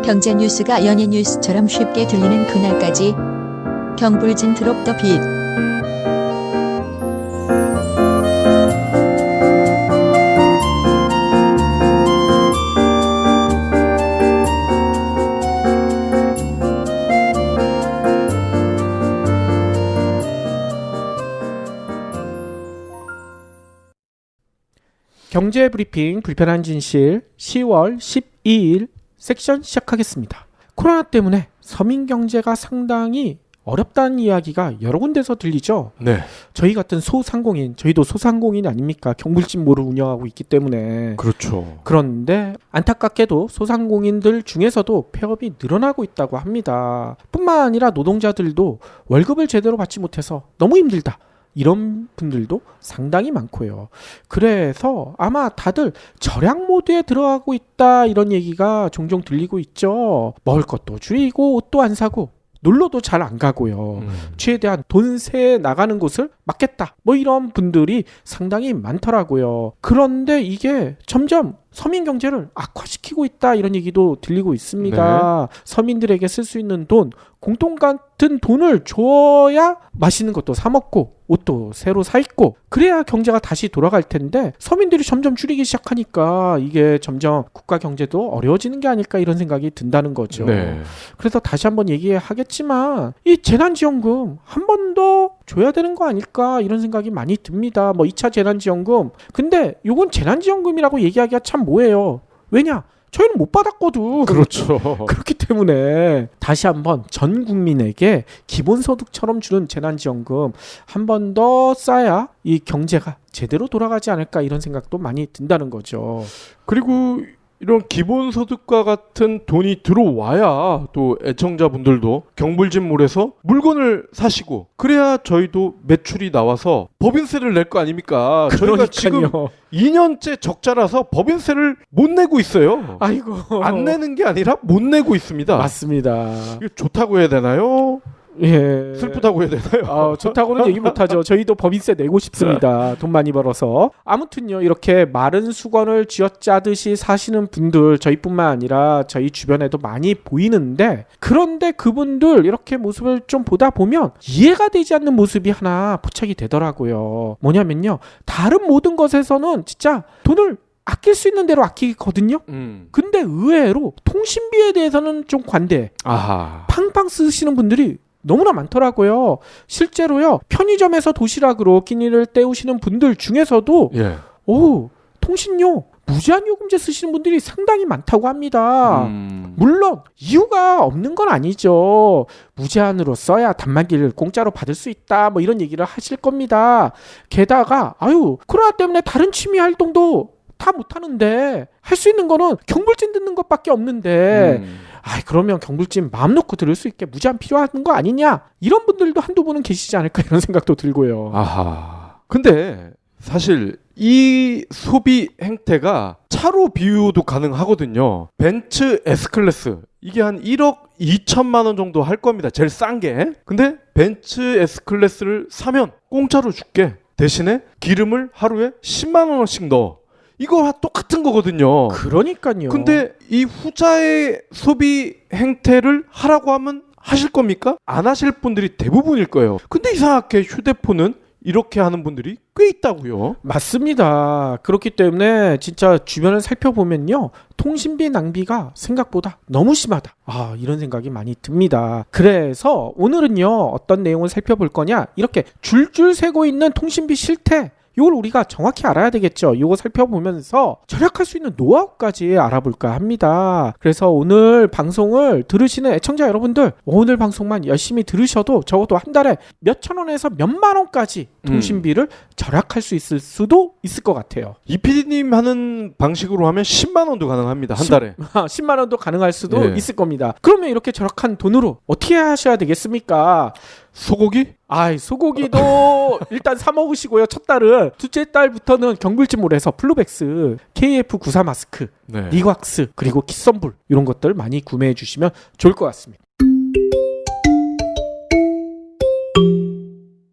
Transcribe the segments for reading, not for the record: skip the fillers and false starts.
경제 뉴스가 연예 뉴스처럼 쉽게 들리는 그날까지 경불진 드롭 더 빗. 경제 브리핑 불편한 진실 10월 12일 섹션 시작하겠습니다. 코로나 때문에 서민 경제가 상당히 어렵다는 이야기가 여러 군데서 들리죠. 네. 저희 같은 소상공인, 저희도 소상공인 아닙니까? 경불진몰을 운영하고 있기 때문에. 그렇죠. 그런데 안타깝게도 소상공인들 중에서도 폐업이 늘어나고 있다고 합니다. 뿐만 아니라 노동자들도 월급을 제대로 받지 못해서 너무 힘들다. 이런 분들도 상당히 많고요. 그래서 아마 다들 절약 모드에 들어가고 있다 이런 얘기가 종종 들리고 있죠. 먹을 것도 줄이고 옷도 안 사고 놀러도 잘 안 가고요. 최대한 돈세 나가는 곳을 막겠다. 뭐 이런 분들이 상당히 많더라고요. 그런데 이게 점점 서민 경제를 악화시키고 있다 이런 얘기도 들리고 있습니다. 네. 서민들에게 쓸 수 있는 돈, 공돈 같은 돈을 줘야 맛있는 것도 사 먹고 옷도 새로 사 입고 그래야 경제가 다시 돌아갈 텐데 서민들이 점점 줄이기 시작하니까 이게 점점 국가 경제도 어려워지는 게 아닐까 이런 생각이 든다는 거죠. 네. 그래서 다시 한번 얘기하겠지만 이 재난지원금 한 번 더 줘야 되는 거 아닐까 이런 생각이 많이 듭니다. 뭐 2차 재난지원금. 근데 요건 재난지원금이라고 얘기하기가 참 뭐예요. 왜냐? 저희는 못 받았거든. 그렇죠. 그렇기 때문에 다시 한번 전 국민에게 기본소득처럼 주는 재난지원금 한 번 더 쌓아야 이 경제가 제대로 돌아가지 않을까 이런 생각도 많이 든다는 거죠. 그리고 이런 기본소득과 같은 돈이 들어와야 또 애청자분들도 경불진몰에서 물건을 사시고 그래야 저희도 매출이 나와서 법인세를 낼 거 아닙니까? 그러니까요. 저희가 지금 2년째 적자라서 법인세를 못 내고 있어요. 아이고. 안 내는 게 아니라 못 내고 있습니다. 맞습니다. 이거 좋다고 해야 되나요? 예. 슬프다고 해야 되나요? 좋다고는 얘기 못하죠. 저희도 법인세 내고 싶습니다. 돈 많이 벌어서. 아무튼요. 이렇게 마른 수건을 쥐어짜듯이 사시는 분들 저희뿐만 아니라 저희 주변에도 많이 보이는데 그런데 그분들 이렇게 모습을 좀 보다 보면 이해가 되지 않는 모습이 하나 포착이 되더라고요. 뭐냐면요. 다른 모든 것에서는 진짜 돈을 아낄 수 있는 대로 아끼거든요. 근데 의외로 통신비에 대해서는 좀 관대. 아하. 팡팡 쓰시는 분들이 너무나 많더라고요. 실제로요. 편의점에서 도시락으로 끼니를 때우시는 분들 중에서도 예. 통신료 무제한 요금제 쓰시는 분들이 상당히 많다고 합니다. 물론 이유가 없는 건 아니죠. 무제한으로 써야 단말기를 공짜로 받을 수 있다 뭐 이런 얘기를 하실 겁니다. 게다가 코로나 때문에 다른 취미 활동도 다 못하는데 할 수 있는 거는 경불진 듣는 것밖에 없는데 그러면 경불진 마음 놓고 들을 수 있게 무제한 필요한 거 아니냐 이런 분들도 한두 분은 계시지 않을까 이런 생각도 들고요. 아하. 근데 사실 이 소비 행태가 차로 비유도 가능하거든요. 벤츠 S클래스 이게 한 1억 2천만 원 정도 할 겁니다. 제일 싼 게. 근데 벤츠 S클래스를 사면 공짜로 줄게. 대신에 기름을 하루에 10만 원씩 넣어. 이거와 똑같은 거거든요. 그러니까요. 근데 이 후자의 소비 행태를 하라고 하면 하실 겁니까? 안 하실 분들이 대부분일 거예요. 근데 이상하게 휴대폰은 이렇게 하는 분들이 꽤 있다고요. 맞습니다. 그렇기 때문에 진짜 주변을 살펴보면요. 통신비 낭비가 생각보다 너무 심하다. 이런 생각이 많이 듭니다. 그래서 오늘은요. 어떤 내용을 살펴볼 거냐. 이렇게 줄줄 새고 있는 통신비 실태. 이걸 우리가 정확히 알아야 되겠죠. 이거 살펴보면서 절약할 수 있는 노하우까지 알아볼까 합니다. 그래서 오늘 방송을 들으시는 애청자 여러분들 오늘 방송만 열심히 들으셔도 적어도 한 달에 몇천 원에서 몇만 원까지 통신비를 절약할 수 있을 수도 있을 것 같아요. 이 PD님 하는 방식으로 하면 10만 원도 가능합니다. 한 달에. 10만 원도 가능할 수도 예. 있을 겁니다. 그러면 이렇게 절약한 돈으로 어떻게 하셔야 되겠습니까? 소고기? 소고기도 일단 사 먹으시고요. 첫 달은 둘째 달부터는 경불진몰에서 플루백스, KF94 마스크, 네. 니곽스 그리고 키썸불 이런 것들 많이 구매해 주시면 좋을 것 같습니다.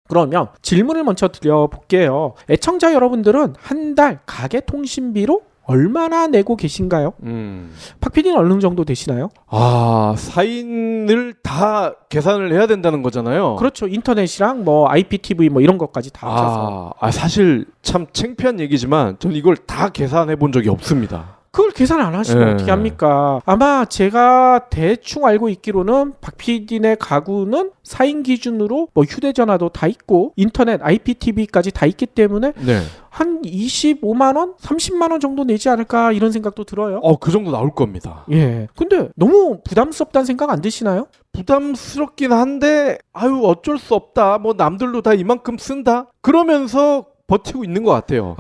그러면 질문을 먼저 드려볼게요. 애청자 여러분들은 한 달 가계 통신비로 얼마나 내고 계신가요? 박 PD는 어느 정도 되시나요? 아, 4인을 다 계산을 해야 된다는 거잖아요. 그렇죠. 인터넷이랑 뭐 IPTV 뭐 이런 것까지 다 합쳐서. 사실 참 창피한 얘기지만 저는 이걸 다 계산해 본 적이 없습니다. 그걸 계산 안 하시면 어떻게 합니까? 아마 제가 대충 알고 있기로는 박 PD네 가구는 4인 기준으로 뭐 휴대전화도 다 있고 인터넷 IPTV까지 다 있기 때문에 네. 한 25만 원, 30만 원 정도 내지 않을까 이런 생각도 들어요. 그 정도 나올 겁니다. 예. 근데 너무 부담스럽다는 생각 안 드시나요? 부담스럽긴 한데 어쩔 수 없다. 뭐 남들도 다 이만큼 쓴다. 그러면서 버티고 있는 것 같아요.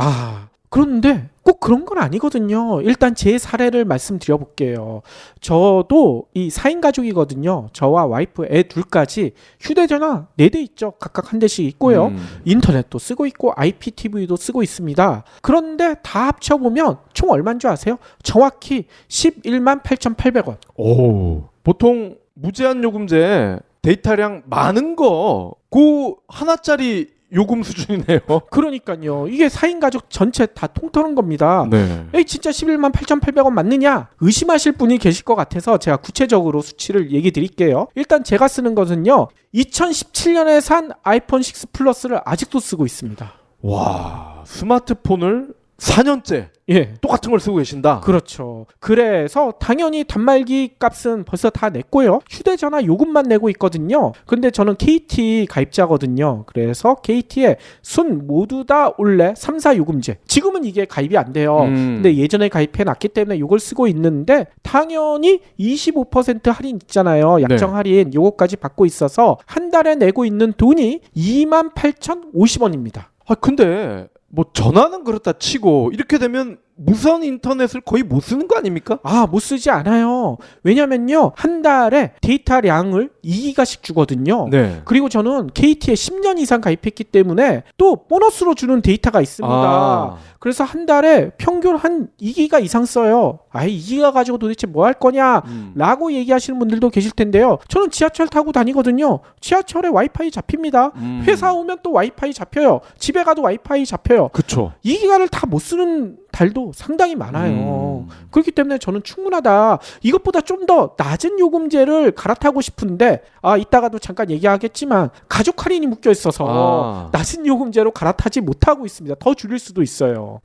그런데 꼭 그런 건 아니거든요. 일단 제 사례를 말씀드려 볼게요. 저도 이 4인 가족이거든요. 저와 와이프 애 둘까지 휴대전화 4대 있죠. 각각 한 대씩 있고요. 인터넷도 쓰고 있고 IPTV도 쓰고 있습니다. 그런데 다 합쳐보면 총 얼마인 줄 아세요? 정확히 11만 8,800원. 오, 보통 무제한 요금제 데이터량 많은 거 그 하나짜리 요금 수준이네요. 그러니까요. 이게 4인 가족 전체 다 통틀은 겁니다. 네. 에이 진짜 11만 8,800원 맞느냐? 의심하실 분이 계실 것 같아서 제가 구체적으로 수치를 얘기 드릴게요. 일단 제가 쓰는 것은요. 2017년에 산 아이폰 6 플러스를 아직도 쓰고 있습니다. 와, 스마트폰을 4년째 예. 똑같은 걸 쓰고 계신다. 그렇죠. 그래서 당연히 단말기 값은 벌써 다 냈고요. 휴대전화 요금만 내고 있거든요. 근데 저는 KT 가입자거든요. 그래서 KT에 순 모두 다 올해 3사 요금제. 지금은 이게 가입이 안 돼요. 근데 예전에 가입해 놨기 때문에 이걸 쓰고 있는데 당연히 25% 할인 있잖아요. 약정 네. 할인 요거까지 받고 있어서 한 달에 내고 있는 돈이 28,050원입니다. 근데 뭐 전화는 그렇다 치고 이렇게 되면 무선 인터넷을 거의 못 쓰는 거 아닙니까? 못 쓰지 않아요. 왜냐면요. 한 달에 데이터량을 2기가씩 주거든요. 네. 그리고 저는 KT에 10년 이상 가입했기 때문에 또 보너스로 주는 데이터가 있습니다. 그래서 한 달에 평균 한 2기가 이상 써요. 2기가 가지고 도대체 뭐 할 거냐? 라고 얘기하시는 분들도 계실 텐데요. 저는 지하철 타고 다니거든요. 지하철에 와이파이 잡힙니다. 회사 오면 또 와이파이 잡혀요. 집에 가도 와이파이 잡혀요. 그쵸. 2기가를 다 못 쓰는 달도 상당히 많아요. 그렇기 때문에 저는 충분하다. 이것보다 좀 더 낮은 요금제를 갈아타고 싶은데 이따가도 잠깐 얘기하겠지만 가족 할인이 묶여 있어서 낮은 요금제로 갈아타지 못하고 있습니다. 더 줄일 수도 있어요.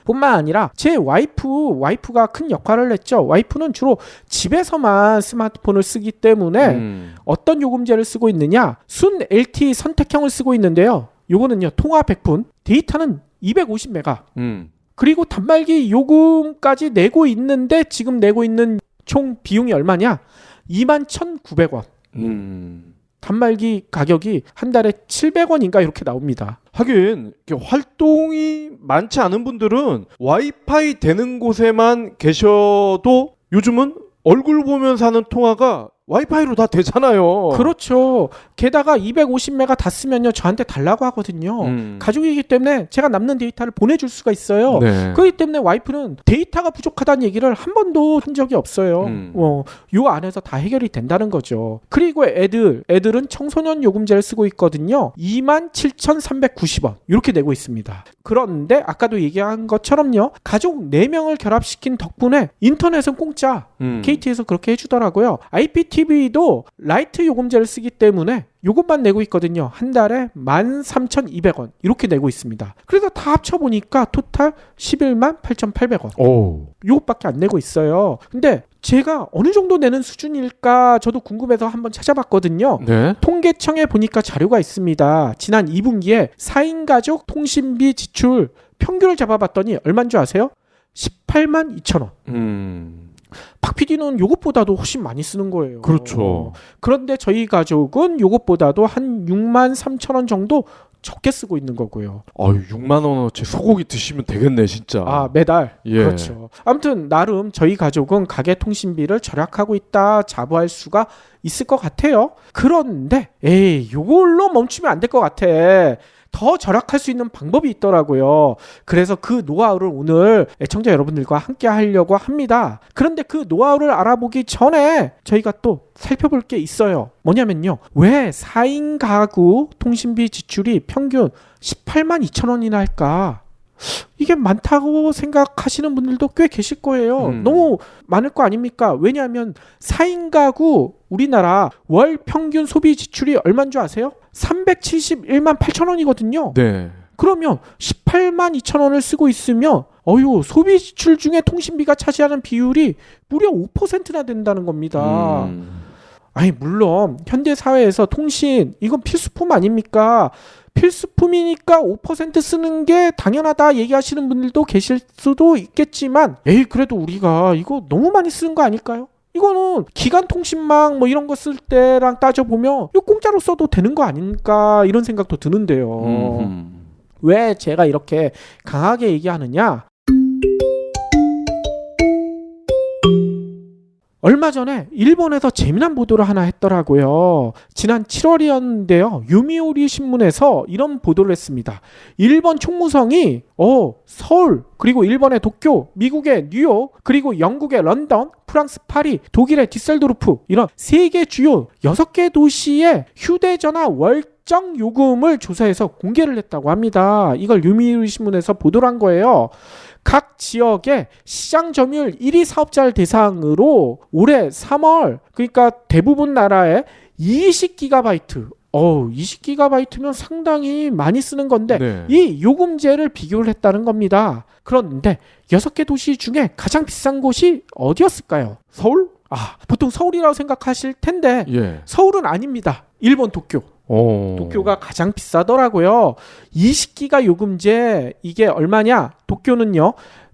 뿐만 아니라 제 와이프가 큰 역할을 했죠. 와이프는 주로 집에서만 스마트폰을 쓰기 때문에 어떤 요금제를 쓰고 있느냐? 순 LTE 선택형을 쓰고 있는데요. 요거는요. 통화 100분, 데이터는 250메가. 그리고 단말기 요금까지 내고 있는데 지금 내고 있는 총 비용이 얼마냐? 21,900원. 단말기 가격이 한 달에 700원인가 이렇게 나옵니다. 하긴 활동이 많지 않은 분들은 와이파이 되는 곳에만 계셔도 요즘은 얼굴 보면서 하는 통화가 와이파이로 다 되잖아요. 그렇죠. 게다가 250메가 다 쓰면요 저한테 달라고 하거든요. 가족이기 때문에 제가 남는 데이터를 보내줄 수가 있어요. 네. 그렇기 때문에 와이프는 데이터가 부족하다는 얘기를 한 번도 한 적이 없어요. 요 안에서 다 해결이 된다는 거죠. 그리고 애들은 청소년 요금제를 쓰고 있거든요. 27,390원 이렇게 내고 있습니다. 그런데 아까도 얘기한 것처럼요. 가족 4명을 결합시킨 덕분에 인터넷은 공짜. KT에서 그렇게 해주더라고요. IPTV도 라이트 요금제를 쓰기 때문에 요것만 내고 있거든요. 한 달에 13,200원 이렇게 내고 있습니다. 그래서 다 합쳐보니까 토탈 11만 8,800원. 요것밖에 안 내고 있어요. 근데 제가 어느 정도 내는 수준일까 저도 궁금해서 한번 찾아봤거든요. 네. 통계청에 보니까 자료가 있습니다. 지난 2분기에 4인 가족 통신비 지출 평균을 잡아봤더니 얼마인 줄 아세요? 18만 2천원. 박 PD는 요것보다도 훨씬 많이 쓰는 거예요. 그렇죠. 그런데 저희 가족은 요것보다도 한 6만 3천 원 정도 적게 쓰고 있는 거고요. 6만 원어치 소고기 드시면 되겠네 진짜. 매달. 예. 그렇죠. 아무튼 나름 저희 가족은 가계 통신비를 절약하고 있다 자부할 수가 있을 것 같아요. 그런데 요걸로 멈추면 안 될 것 같아. 더 절약할 수 있는 방법이 있더라고요. 그래서 그 노하우를 오늘 애청자 여러분들과 함께 하려고 합니다. 그런데 그 노하우를 알아보기 전에 저희가 또 살펴볼 게 있어요. 뭐냐면요. 왜 4인 가구 통신비 지출이 평균 18만 2천 원이나 할까? 이게 많다고 생각하시는 분들도 꽤 계실 거예요. 너무 많을 거 아닙니까? 왜냐하면 4인 가구 우리나라 월 평균 소비 지출이 얼마인 줄 아세요? 371만 8천 원이거든요. 네. 그러면 18만 2천 원을 쓰고 있으면 소비 지출 중에 통신비가 차지하는 비율이 무려 5%나 된다는 겁니다. 아니 물론 현대 사회에서 통신 이건 필수품 아닙니까? 필수품이니까 5% 쓰는 게 당연하다 얘기하시는 분들도 계실 수도 있겠지만 그래도 우리가 이거 너무 많이 쓰는 거 아닐까요? 이거는 기간 통신망 뭐 이런 거 쓸 때랑 따져보면 이거 공짜로 써도 되는 거 아닐까 이런 생각도 드는데요. 왜 제가 이렇게 강하게 얘기하느냐? 얼마 전에 일본에서 재미난 보도를 하나 했더라고요. 지난 7월이었는데요. 요미우리 신문에서 이런 보도를 했습니다. 일본 총무성이 서울, 그리고 일본의 도쿄, 미국의 뉴욕, 그리고 영국의 런던, 프랑스 파리, 독일의 디셀도르프 이런 세계 주요 6개 도시의 휴대전화 월정 요금을 조사해서 공개를 했다고 합니다. 이걸 요미우리 신문에서 보도를 한 거예요. 각 지역의 시장 점유율 1위 사업자를 대상으로 올해 3월 그러니까 대부분 나라에 20GB 20GB면 상당히 많이 쓰는 건데 네. 이 요금제를 비교를 했다는 겁니다. 그런데 6개 도시 중에 가장 비싼 곳이 어디였을까요? 서울? 보통 서울이라고 생각하실 텐데 예. 서울은 아닙니다. 일본 도쿄. 도쿄가 가장 비싸더라고요. 20기가 요금제 이게 얼마냐? 도쿄는요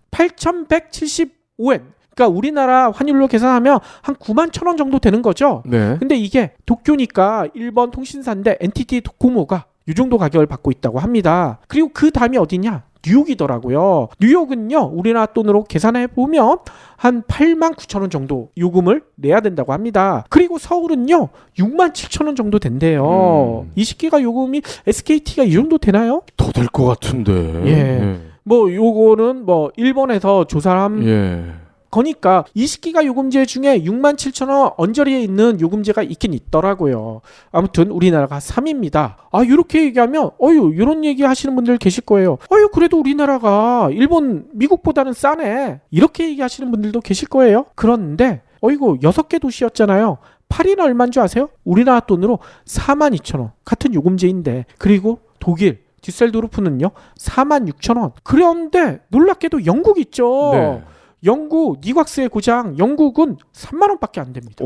8,175엔. 그러니까 우리나라 환율로 계산하면 한 9만 1,000원 정도 되는 거죠. 네. 근데 이게 도쿄니까 일본 통신사인데 NTT 도코모가 이 정도 가격을 받고 있다고 합니다. 그리고 그 다음이 어디냐? 뉴욕이더라고요. 뉴욕은요 우리나라 돈으로 계산해 보면 한 8만 9천 원 정도 요금을 내야 된다고 합니다. 그리고 서울은요 6만 7천 원 정도 된대요. 20기가 요금이 SKT가 이 정도 되나요? 더 될 것 같은데. 예. 뭐 요거는 뭐 일본에서 조사한 예. 거니까 20기가 요금제 중에 6만 7천 원 언저리에 있는 요금제가 있긴 있더라고요. 아무튼 우리나라가 3위입니다. 이렇게 얘기하면 이런 얘기 하시는 분들 계실 거예요. 그래도 우리나라가 일본, 미국보다는 싸네. 이렇게 얘기하시는 분들도 계실 거예요. 그런데 6개 도시였잖아요. 파리는 얼마인 줄 아세요? 우리나라 돈으로 4만 2천 원. 같은 요금제인데. 그리고 독일 디셀도르프는요 4만 6천 원. 그런데 놀랍게도 영국 있죠. 네. 영국 니곽스의 고장 영국은 3만 원밖에 안 됩니다.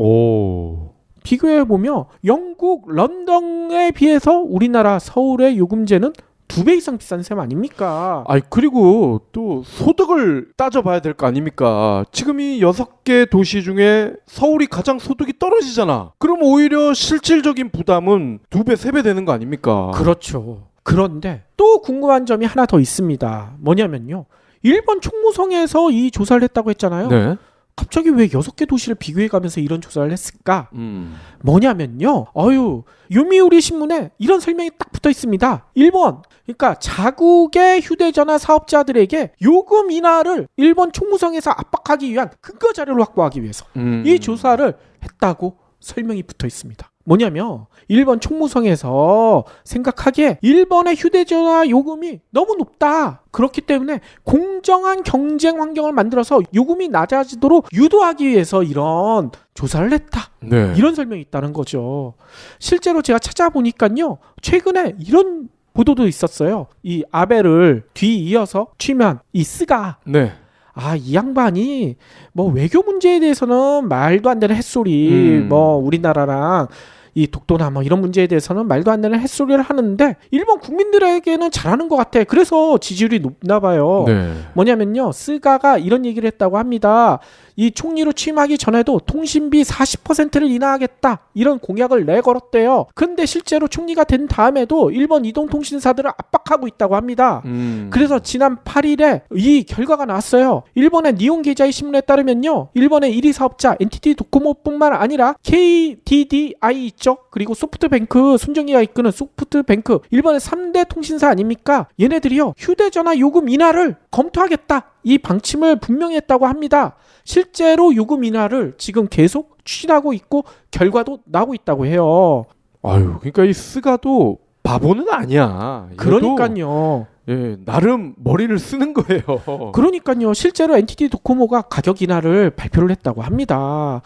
비교해보면 영국 런던에 비해서 우리나라 서울의 요금제는 2배 이상 비싼 셈 아닙니까? 그리고 또 소득을 따져봐야 될 거 아닙니까? 지금 이 6개 도시 중에 서울이 가장 소득이 떨어지잖아. 그럼 오히려 실질적인 부담은 2배, 3배 되는 거 아닙니까? 그렇죠. 그런데 또 궁금한 점이 하나 더 있습니다. 뭐냐면요. 일본 총무성에서 이 조사를 했다고 했잖아요. 네. 갑자기 왜 6개 도시를 비교해가면서 이런 조사를 했을까? 뭐냐면요. 요미우리 신문에 이런 설명이 딱 붙어 있습니다. 일본, 그러니까 자국의 휴대전화 사업자들에게 요금 인하를 일본 총무성에서 압박하기 위한 근거 자료를 확보하기 위해서 이 조사를 했다고 설명이 붙어 있습니다. 뭐냐면 일본 총무성에서 생각하기에 일본의 휴대전화 요금이 너무 높다. 그렇기 때문에 공정한 경쟁 환경을 만들어서 요금이 낮아지도록 유도하기 위해서 이런 조사를 했다. 네. 이런 설명이 있다는 거죠. 실제로 제가 찾아보니까요. 최근에 이런 보도도 있었어요. 이 아베를 뒤이어서 취임한 이 스가 네. 이 양반이 뭐 외교 문제에 대해서는 말도 안 되는 햇소리 뭐 우리나라랑 이 독도나 뭐 이런 문제에 대해서는 말도 안 되는 햇소리를 하는데 일본 국민들에게는 잘하는 것 같아. 그래서 지지율이 높나 봐요. 네. 뭐냐면요. 스가가 이런 얘기를 했다고 합니다. 이 총리로 취임하기 전에도 통신비 40%를 인하하겠다. 이런 공약을 내걸었대요. 근데 실제로 총리가 된 다음에도 일본 이동통신사들을 압박하고 있다고 합니다. 그래서 지난 8일에 이 결과가 나왔어요. 일본의 니혼 게이자이 신문에 따르면요. 일본의 1위 사업자 NTT 도코모뿐만 아니라 KDDI 있죠. 있죠. 그리고 소프트뱅크, 손정희가 이끄는 소프트뱅크, 일본의 3대 통신사 아닙니까? 얘네들이요, 휴대전화 요금 인하를 검토하겠다, 이 방침을 분명히 했다고 합니다. 실제로 요금 인하를 지금 계속 추진하고 있고 결과도 나오고 있다고 해요. 아유, 그러니까 이 스가도 바보는 아니야. 얘도, 그러니까요. 예, 나름 머리를 쓰는 거예요. 그러니까요. 실제로 NTT 도코모가 가격 인하를 발표를 했다고 합니다.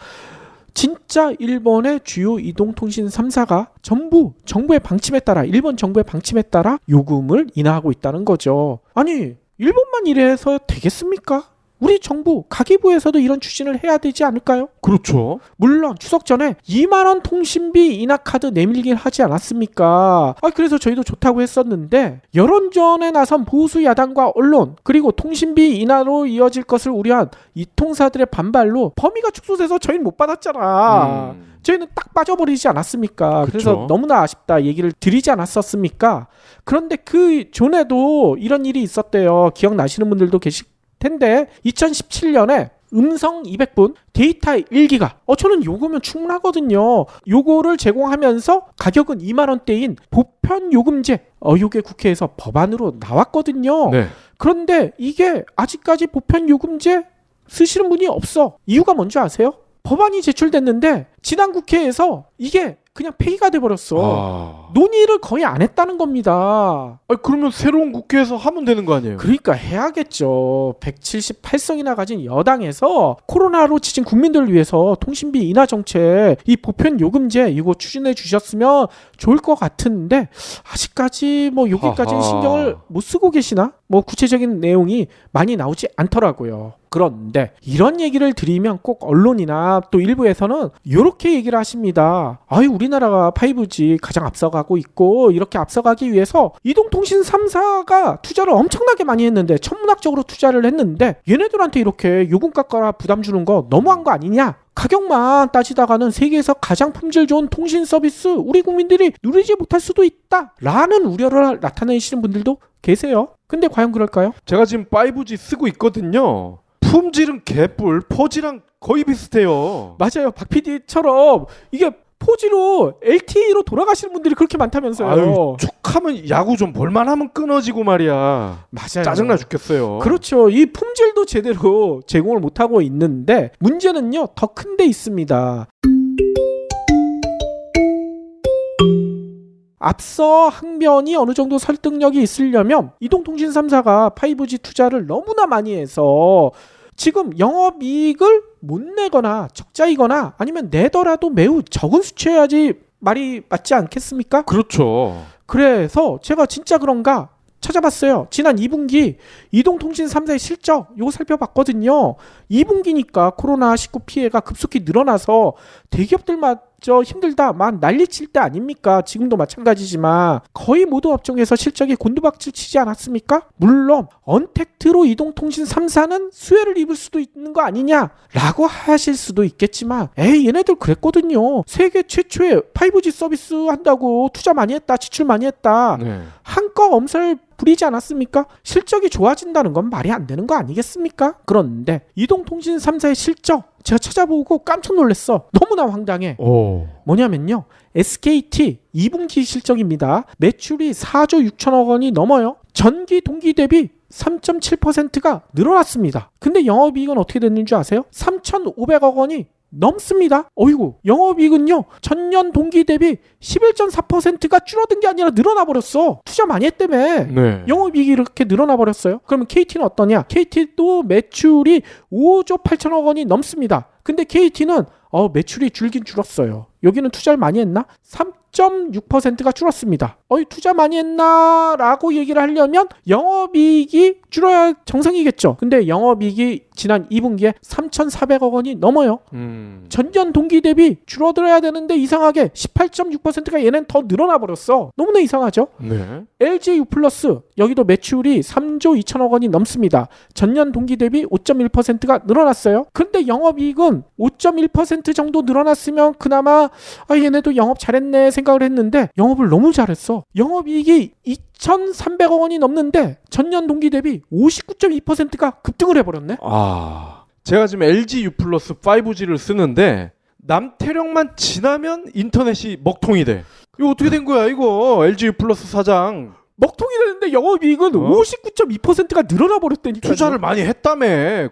진짜 일본의 주요 이동통신 3사가 전부 정부의 방침에 따라, 일본 정부의 방침에 따라 요금을 인하하고 있다는 거죠. 아니, 일본만 이래서 되겠습니까? 우리 정부, 가계부에서도 이런 추진을 해야 되지 않을까요? 그렇죠. 물론 추석 전에 2만 원 통신비 인하 카드 내밀긴 하지 않았습니까? 그래서 저희도 좋다고 했었는데, 여론전에 나선 보수 야당과 언론, 그리고 통신비 인하로 이어질 것을 우려한 이 통사들의 반발로 범위가 축소돼서 저희는 못 받았잖아. 저희는 딱 빠져버리지 않았습니까? 그쵸. 그래서 너무나 아쉽다 얘기를 드리지 않았었습니까? 그런데 그 전에도 이런 일이 있었대요. 기억나시는 분들도 계실 텐데, 2017년에 음성 200분, 데이터 1기가, 저는 요거면 충분하거든요. 요거를 제공하면서 가격은 2만 원대인 보편 요금제, 요게 국회에서 법안으로 나왔거든요. 네. 그런데 이게 아직까지 보편 요금제 쓰시는 분이 없어. 이유가 뭔지 아세요? 법안이 제출됐는데 지난 국회에서 이게 그냥 폐기가 돼버렸어. 논의를 거의 안 했다는 겁니다. 그러면 새로운 국회에서 하면 되는 거 아니에요? 그러니까 해야겠죠. 178석이나 가진 여당에서 코로나로 지친 국민들을 위해서 통신비 인하 정책, 이 보편 요금제 이거 추진해 주셨으면 좋을 것 같은데, 아직까지 뭐 여기까지는 신경을 못 쓰고 계시나? 뭐 구체적인 내용이 많이 나오지 않더라고요. 그런데 이런 얘기를 드리면 꼭 언론이나 또 일부에서는 이렇게 얘기를 하십니다. 우리나라가 5G 가장 앞서가고 있고, 이렇게 앞서가기 위해서 이동통신 3사가 투자를 엄청나게 많이 했는데, 천문학적으로 투자를 했는데, 얘네들한테 이렇게 요금 깎아라 부담 주는 거 너무한 거 아니냐? 가격만 따지다가는 세계에서 가장 품질 좋은 통신 서비스 우리 국민들이 누리지 못할 수도 있다 라는 우려를 나타내시는 분들도 계세요. 근데 과연 그럴까요? 제가 지금 5G 쓰고 있거든요. 품질은 개뿔, 4G랑 거의 비슷해요. 맞아요. 박 PD처럼 이게 4G로 LTE로 돌아가시는 분들이 그렇게 많다면서요. 툭하면 야구 좀 볼만하면 끊어지고 말이야. 맞아요. 짜증나 죽겠어요. 그렇죠. 이 품질도 제대로 제공을 못하고 있는데, 문제는요 더 큰 데 있습니다. 앞서 항변이 어느 정도 설득력이 있으려면 이동통신 3사가 5G 투자를 너무나 많이 해서 지금 영업이익을 못 내거나 적자이거나 아니면 내더라도 매우 적은 수치여야지 말이 맞지 않겠습니까? 그렇죠. 그래서 제가 진짜 그런가 찾아봤어요. 지난 2분기 이동통신 3사의 실적 이거 살펴봤거든요. 2분기니까 코로나19 피해가 급속히 늘어나서 대기업들마저 힘들다 막 난리칠 때 아닙니까? 지금도 마찬가지지만 거의 모든 업종에서 실적이 곤두박질 치지 않았습니까? 물론 언택트로 이동통신 3사는 수혜를 입을 수도 있는 거 아니냐라고 하실 수도 있겠지만, 얘네들 그랬거든요. 세계 최초의 5G 서비스 한다고 투자 많이 했다, 지출 많이 했다. 네. 한껏 엄살 부리지 않았습니까? 실적이 좋아진다는 건 말이 안 되는 거 아니겠습니까? 그런데 이동통신 3사의 실적 제가 찾아보고 깜짝 놀랐어. 너무나 황당해. 뭐냐면요, SKT 2분기 실적입니다. 매출이 4조 6천억 원이 넘어요. 전기 동기 대비 3.7%가 늘어났습니다. 근데 영업이익은 어떻게 됐는 줄 아세요? 3,500억 원이 넘습니다. 어이구, 영업이익은요 전년 동기 대비 11.4%가 줄어든 게 아니라 늘어나 버렸어. 투자 많이 했다며. 네. 영업이익이 이렇게 늘어나 버렸어요. 그러면 KT는 어떠냐? KT도 매출이 5조 8천억 원이 넘습니다. 근데 KT는 매출이 줄긴 줄었어요. 여기는 투자를 많이 했나? 3.6%가 줄었습니다. 투자 많이 했나? 라고 얘기를 하려면 영업이익이 줄어야 정상이겠죠. 근데 영업이익이 지난 2분기에 3,400억 원이 넘어요. 전년 동기 대비 줄어들어야 되는데 이상하게 18.6%가 얘는 더 늘어나 버렸어. 너무나 이상하죠? 네. LG U+, 여기도 매출이 3조 2천억 원이 넘습니다. 전년 동기 대비 5.1%가 늘어났어요. 근데 영업이익은 5.1% 정도 늘어났으면 그나마 얘네도 영업 잘했네 생각을 했는데, 영업을 너무 잘했어. 영업이익이 2,300억 원이 넘는데 전년 동기 대비 59.2%가 급등을 해버렸네. 제가 지금 LG U+ 5G를 쓰는데 남태령만 지나면 인터넷이 먹통이 돼. 이거 어떻게 된 거야 이거? LG 플러스 사장 먹통이 되는데 영업이익은 59.2%가 늘어나 버렸다니까요. 투자를 많이 했다며.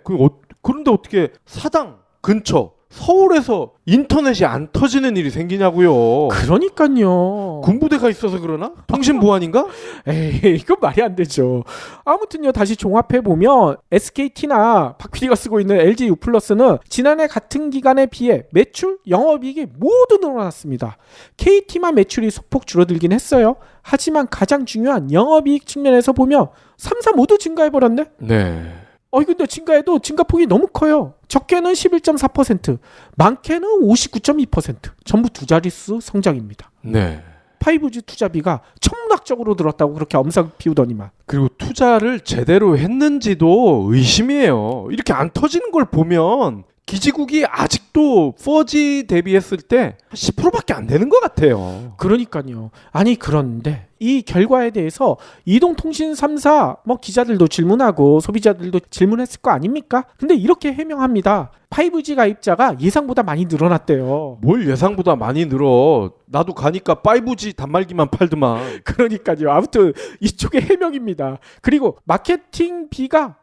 그런데 어떻게 사당 근처 서울에서 인터넷이 안 터지는 일이 생기냐고요. 그러니까요. 군부대가 있어서 그러나? 통신보안인가? 에이, 이건 말이 안 되죠. 아무튼요, 다시 종합해 보면 SKT나 박 PD가 쓰고 있는 LG U+는 지난해 같은 기간에 비해 매출, 영업이익이 모두 늘어났습니다. KT만 매출이 소폭 줄어들긴 했어요. 하지만 가장 중요한 영업이익 측면에서 보면 3사 모두 증가해 버렸네. 네. 근데 증가해도 증가폭이 너무 커요. 적게는 11.4%, 많게는 59.2%. 전부 두 자릿수 성장입니다. 네. 5G 투자비가 천문학적으로 들었다고 그렇게 엄살 피우더니만. 그리고 투자를 제대로 했는지도 의심이에요. 이렇게 안 터지는 걸 보면 기지국이 아직도 4G 대비했을 때 10%밖에 안 되는 것 같아요. 그러니까요. 아니 그런데 이 결과에 대해서 이동통신 3사 기자들도 질문하고 소비자들도 질문했을 거 아닙니까? 근데 이렇게 해명합니다. 5G 가입자가 예상보다 많이 늘어났대요. 뭘 예상보다 많이 늘어. 나도 가니까 5G 단말기만 팔더만. 그러니까요. 아무튼 이쪽의 해명입니다. 그리고 마케팅비가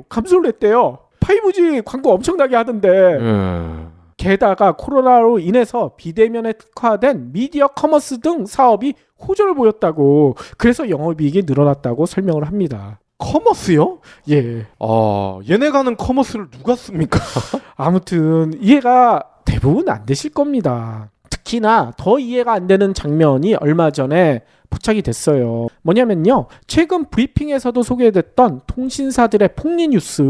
감소를 했대요. 5G 광고 엄청나게 하던데. 게다가 코로나로 인해서 비대면에 특화된 미디어 커머스 등 사업이 호전을 보였다고. 그래서 영업이익이 늘어났다고 설명을 합니다. 커머스요? 예. 얘네가 하는 커머스를 누가 씁니까? 아무튼 이해가 대부분 안 되실 겁니다. 특히나 더 이해가 안 되는 장면이 얼마 전에 포착이 됐어요. 뭐냐면요, 최근 브리핑에서도 소개됐던 통신사들의 폭리 뉴스,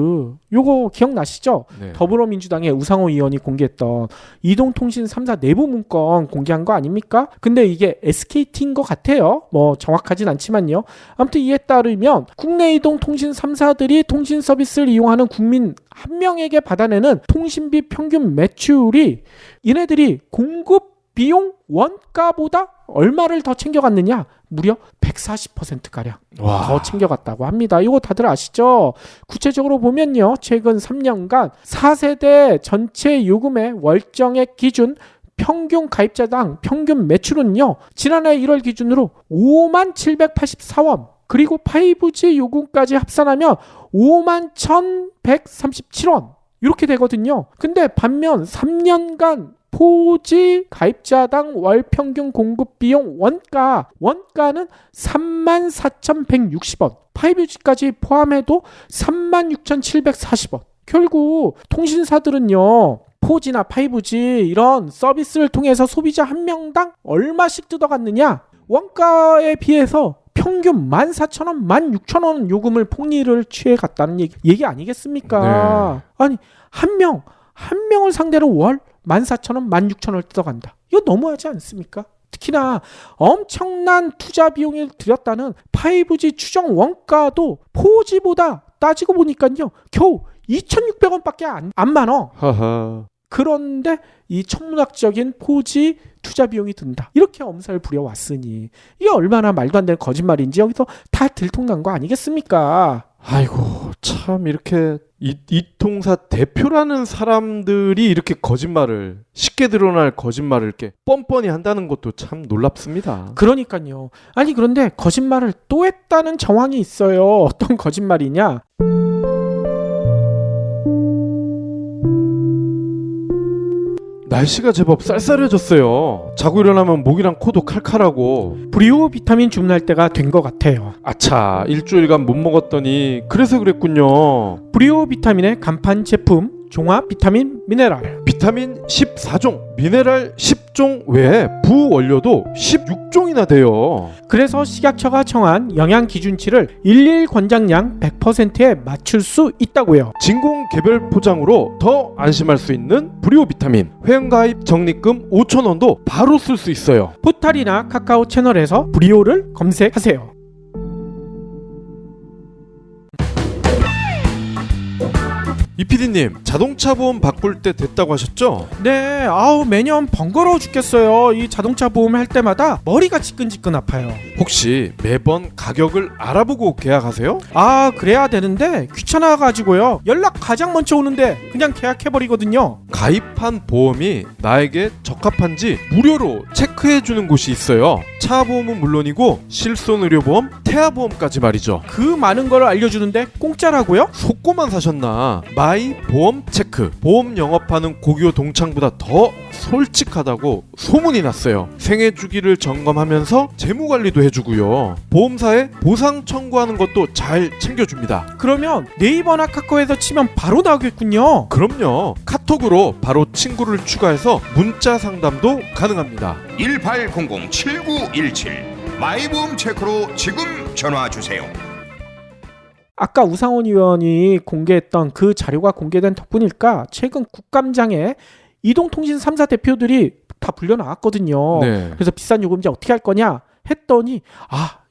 요거 기억나시죠? 네. 더불어민주당의 우상호 의원이 공개했던 이동통신 3사 내부 문건 공개한 거 아닙니까? 근데 이게 SKT인 것 같아요. 정확하진 않지만요. 아무튼 이에 따르면 국내 이동통신 3사들이 통신 서비스를 이용하는 국민 한 명에게 받아내는 통신비 평균 매출이 얘네들이 공급 비용 원가보다 얼마를 더 챙겨갔느냐? 무려 140%가량 더 챙겨갔다고 합니다. 이거 다들 아시죠? 구체적으로 보면요, 최근 3년간 4세대 전체 요금의 월정액 기준 평균 가입자당 평균 매출은요, 지난해 1월 기준으로 5784원, 그리고 5G 요금까지 합산하면 51,137원 이렇게 되거든요. 근데 반면 3년간 4G 가입자당 월 평균 공급 비용 원가는 34,160원, 5G까지 포함해도 36,740원. 결국 통신사들은요, 4G나 5G 이런 서비스를 통해서 소비자 한 명당 얼마씩 뜯어갔느냐? 원가에 비해서 평균 14,000원, 16,000원 요금을 폭리를 취해갔다는 얘기 아니겠습니까? 네. 아니, 한 명을 상대로 월 14,000원, 16,000원을 뜯어간다. 이거 너무하지 않습니까? 특히나 엄청난 투자 비용을 들였다는 5G 추정 원가도 4G보다 따지고 보니까요, 겨우 2,600원밖에 안 많어. 그런데 이 천문학적인 4G 투자 비용이 든다. 이렇게 엄살 부려왔으니 이게 얼마나 말도 안 되는 거짓말인지 여기서 다 들통난 거 아니겠습니까? 아이고, 참 이렇게 이통사 대표라는 사람들이 이렇게 거짓말을, 쉽게 드러날 거짓말을 이렇게 뻔뻔히 한다는 것도 참 놀랍습니다. 그러니까요. 아니 그런데 거짓말을 또 했다는 정황이 있어요. 어떤 거짓말이냐? 날씨가 제법 쌀쌀해졌어요. 자고 일어나면 목이랑 코도 칼칼하고. 브리오 비타민 주문할 때가 된 것 같아요. 아차, 일주일간 못 먹었더니 그래서 그랬군요. 브리오 비타민의 간판 제품 종합 비타민 미네랄, 비타민 14종, 미네랄 10종 외에 부원료도 16종이나 돼요. 그래서 식약처가 정한 영양 기준치를 일일 권장량 100%에 맞출 수 있다고요. 진공 개별 포장으로 더 안심할 수 있는 브리오 비타민. 회원가입 적립금 5,000원도 바로 쓸 수 있어요. 포탈이나 카카오 채널에서 브리오를 검색하세요. 이PD님, 자동차 보험 바꿀 때 됐다고 하셨죠? 네, 매년 번거로워 죽겠어요. 이 자동차 보험 할 때마다 머리가 지끈지끈 아파요. 혹시 매번 가격을 알아보고 계약하세요? 아, 그래야 되는데 귀찮아가지고요. 연락 가장 먼저 오는데 그냥 계약해버리거든요. 가입한 보험이 나에게 적합한지 무료로 체크해주는 곳이 있어요. 차 보험은 물론이고 실손의료보험, 태아보험까지 말이죠. 그 많은 걸 알려주는데 공짜라고요? 속고만 사셨나? 마이 보험 체크. 보험 영업하는 고교 동창보다 더 솔직하다고 소문이 났어요. 생애 주기를 점검하면서 재무 관리도 해주고요. 보험사에 보상 청구하는 것도 잘 챙겨줍니다. 그러면 네이버나 카카오에서 치면 바로 나오겠군요. 그럼요. 카톡으로 바로 친구를 추가해서 문자 상담도 가능합니다. 1800-7917 마이보험 체크로 지금 전화 주세요. 아까 우상원 의원이 공개했던 그 자료가 공개된 덕분일까 최근 국감장에 이동통신 3사 대표들이 다 불려 나왔거든요. 네. 그래서 비싼 요금제 어떻게 할 거냐 했더니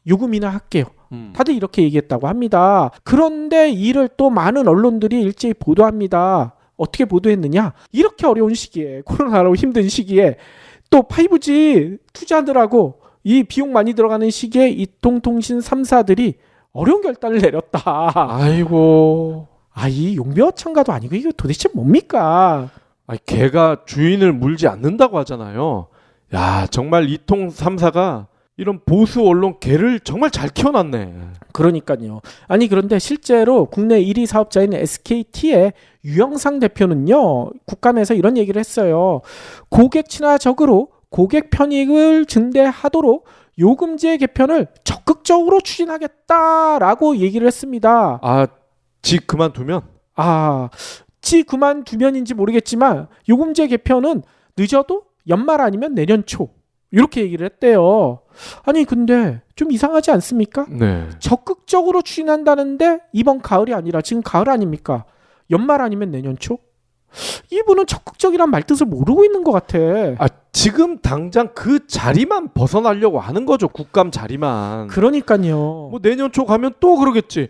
요금이나 할게요. 다들 이렇게 얘기했다고 합니다. 그런데 이를 또 많은 언론들이 일제히 보도합니다. 어떻게 보도했느냐? 이렇게 어려운 시기에, 코로나로 힘든 시기에 또 5G 투자하느라고 이 비용 많이 들어가는 시기에 이동통신 3사들이 어려운 결단을 내렸다. 아이고. 이 용벼창가도 아니고 이게 도대체 뭡니까? 개가 주인을 물지 않는다고 하잖아요. 야, 정말 이통 3사가 이런 보수 언론 개를 정말 잘 키워놨네. 그러니까요. 그런데 실제로 국내 1위 사업자인 SKT의 유영상 대표는요, 국감에서 이런 얘기를 했어요. 고객 친화적으로 고객 편익을 증대하도록 요금제 개편을 적극적으로 추진하겠다라고 얘기를 했습니다. 지 그만두면? 지 그만두면인지 모르겠지만 요금제 개편은 늦어도 연말 아니면 내년 초 이렇게 얘기를 했대요. 근데 좀 이상하지 않습니까? 네. 적극적으로 추진한다는데 이번 가을이 아니라 지금 가을 아닙니까? 연말 아니면 내년 초? 이분은 적극적이란 말뜻을 모르고 있는 것 같아. 지금 당장 그 자리만 벗어나려고 하는 거죠. 국감 자리만. 그러니까요. 내년 초 가면 또 그러겠지.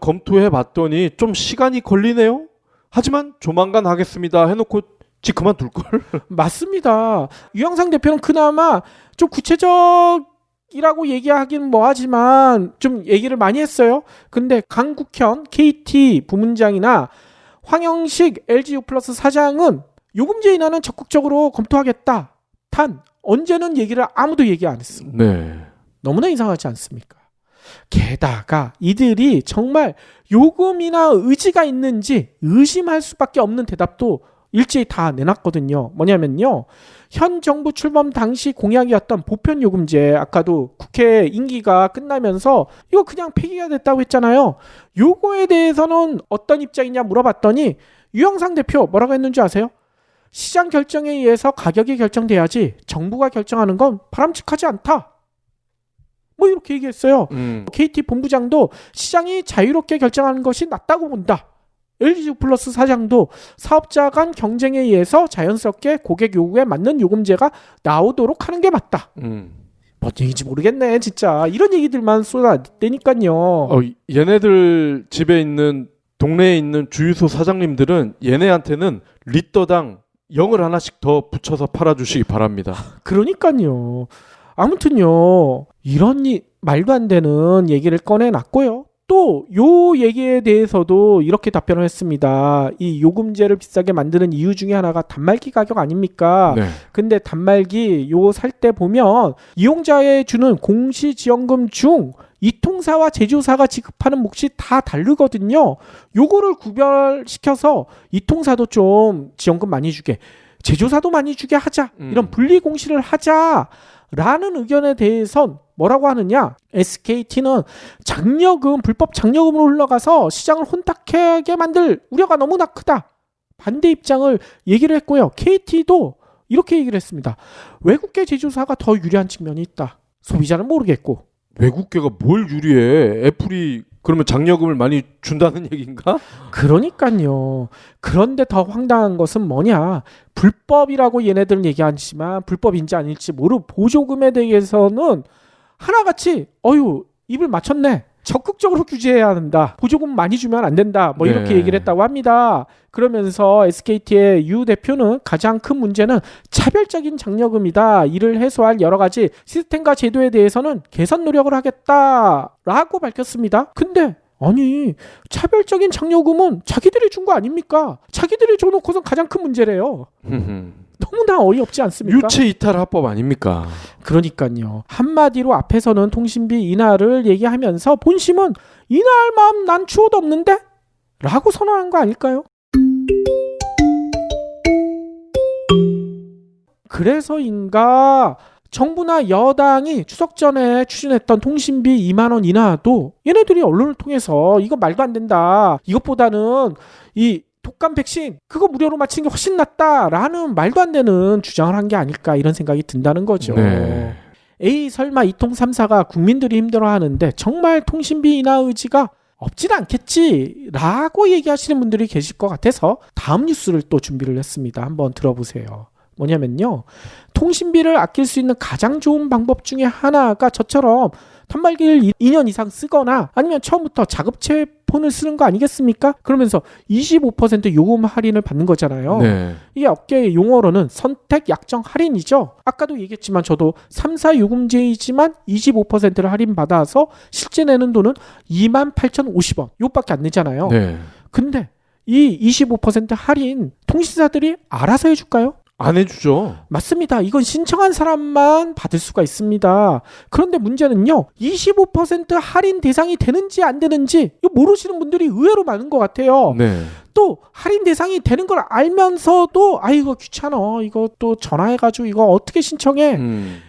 검토해 봤더니 좀 시간이 걸리네요. 하지만 조만간 하겠습니다 해놓고 지 그만둘걸? 맞습니다. 유영상 대표는 그나마 좀 구체적이라고 얘기하긴 뭐하지만 좀 얘기를 많이 했어요. 근데 강국현 KT 부문장이나 황영식 LGU 플러스 사장은 요금제 인하는 적극적으로 검토하겠다. 단 언제는 얘기를 아무도 얘기 안 했어. 네. 너무나 이상하지 않습니까? 게다가 이들이 정말 요금이나 의지가 있는지 의심할 수밖에 없는 대답도 일제히 다 내놨거든요. 뭐냐면요. 현 정부 출범 당시 공약이었던 보편 요금제, 아까도 국회 임기가 끝나면서 이거 그냥 폐기가 됐다고 했잖아요. 요거에 대해서는 어떤 입장이냐 물어봤더니 유영상 대표 뭐라고 했는지 아세요? 시장 결정에 의해서 가격이 결정돼야지 정부가 결정하는 건 바람직하지 않다. 이렇게 얘기했어요. KT 본부장도 시장이 자유롭게 결정하는 것이 낫다고 본다. LG 플러스 사장도 사업자 간 경쟁에 의해서 자연스럽게 고객 요구에 맞는 요금제가 나오도록 하는 게 맞다. 뭔 얘기인지 모르겠네 진짜. 이런 얘기들만 쏟아내니까요. 얘네들 집에 있는 동네에 있는 주유소 사장님들은 얘네한테는 리터당 0을 하나씩 더 붙여서 팔아주시기 바랍니다. 그러니까요. 아무튼요. 이런 말도 안 되는 얘기를 꺼내놨고요. 또 요 얘기에 대해서도 이렇게 답변을 했습니다. 이 요금제를 비싸게 만드는 이유 중에 하나가 단말기 가격 아닙니까? 네. 근데 단말기 요 살 때 보면 이용자에 주는 공시지원금 중 이통사와 제조사가 지급하는 몫이 다 다르거든요. 요거를 구별시켜서 이통사도 좀 지원금 많이 주게, 제조사도 많이 주게 하자. 이런 분리 공시를 하자라는 의견에 대해선 뭐라고 하느냐? SKT는 불법 장려금으로 흘러가서 시장을 혼탁하게 만들 우려가 너무나 크다. 반대 입장을 얘기를 했고요. KT도 이렇게 얘기를 했습니다. 외국계 제조사가 더 유리한 측면이 있다. 소비자는 모르겠고. 외국계가 뭘 유리해? 애플이 그러면 장려금을 많이 준다는 얘기인가? 그러니까요. 그런데 더 황당한 것은 뭐냐? 불법이라고 얘네들은 얘기하지만 불법인지 아닐지 모르고 보조금에 대해서는 하나같이 입을 맞췄네. 적극적으로 규제해야 한다. 보조금 많이 주면 안 된다. 뭐 이렇게 네. 얘기를 했다고 합니다. 그러면서 SKT의 유 대표는 가장 큰 문제는 차별적인 장려금이다. 이를 해소할 여러 가지 시스템과 제도에 대해서는 개선 노력을 하겠다라고 밝혔습니다. 근데 아니 차별적인 장려금은 자기들이 준 거 아닙니까? 자기들이 줘놓고선 가장 큰 문제래요. 너무나 어이없지 않습니까? 유체 이탈 합법 아닙니까? 그러니까요. 한마디로 앞에서는 통신비 인하를 얘기하면서 본심은 인하할 마음 난 추호도 없는데? 라고 선언한 거 아닐까요? 그래서인가 정부나 여당이 추석 전에 추진했던 통신비 2만 원 인하도 얘네들이 언론을 통해서 이거 말도 안 된다. 이것보다는 이 독감 백신 그거 무료로 맞히는 게 훨씬 낫다라는 말도 안 되는 주장을 한 게 아닐까 이런 생각이 든다는 거죠. 네. 에이 설마 이통 3사가 국민들이 힘들어하는데 정말 통신비 인하 의지가 없지는 않겠지라고 얘기하시는 분들이 계실 것 같아서 다음 뉴스를 또 준비를 했습니다. 한번 들어보세요. 뭐냐면요. 통신비를 아낄 수 있는 가장 좋은 방법 중에 하나가 저처럼 단말기를 2년 이상 쓰거나 아니면 처음부터 자급체 폰을 쓰는 거 아니겠습니까? 그러면서 25% 요금 할인을 받는 거잖아요. 네. 이게 업계 용어로는 선택 약정 할인이죠. 아까도 얘기했지만 저도 3사 요금제이지만 25%를 할인받아서 실제 내는 돈은 28,050원 요밖에 안 내잖아요. 네. 근데 이 25% 할인 통신사들이 알아서 해줄까요? 안 해주죠. 맞습니다. 이건 신청한 사람만 받을 수가 있습니다. 그런데 문제는요. 25% 할인 대상이 되는지 안 되는지 이거 모르시는 분들이 의외로 많은 것 같아요. 네. 또 할인 대상이 되는 걸 알면서도 아 이거 귀찮아. 이거 또 전화해가지고 이거 어떻게 신청해?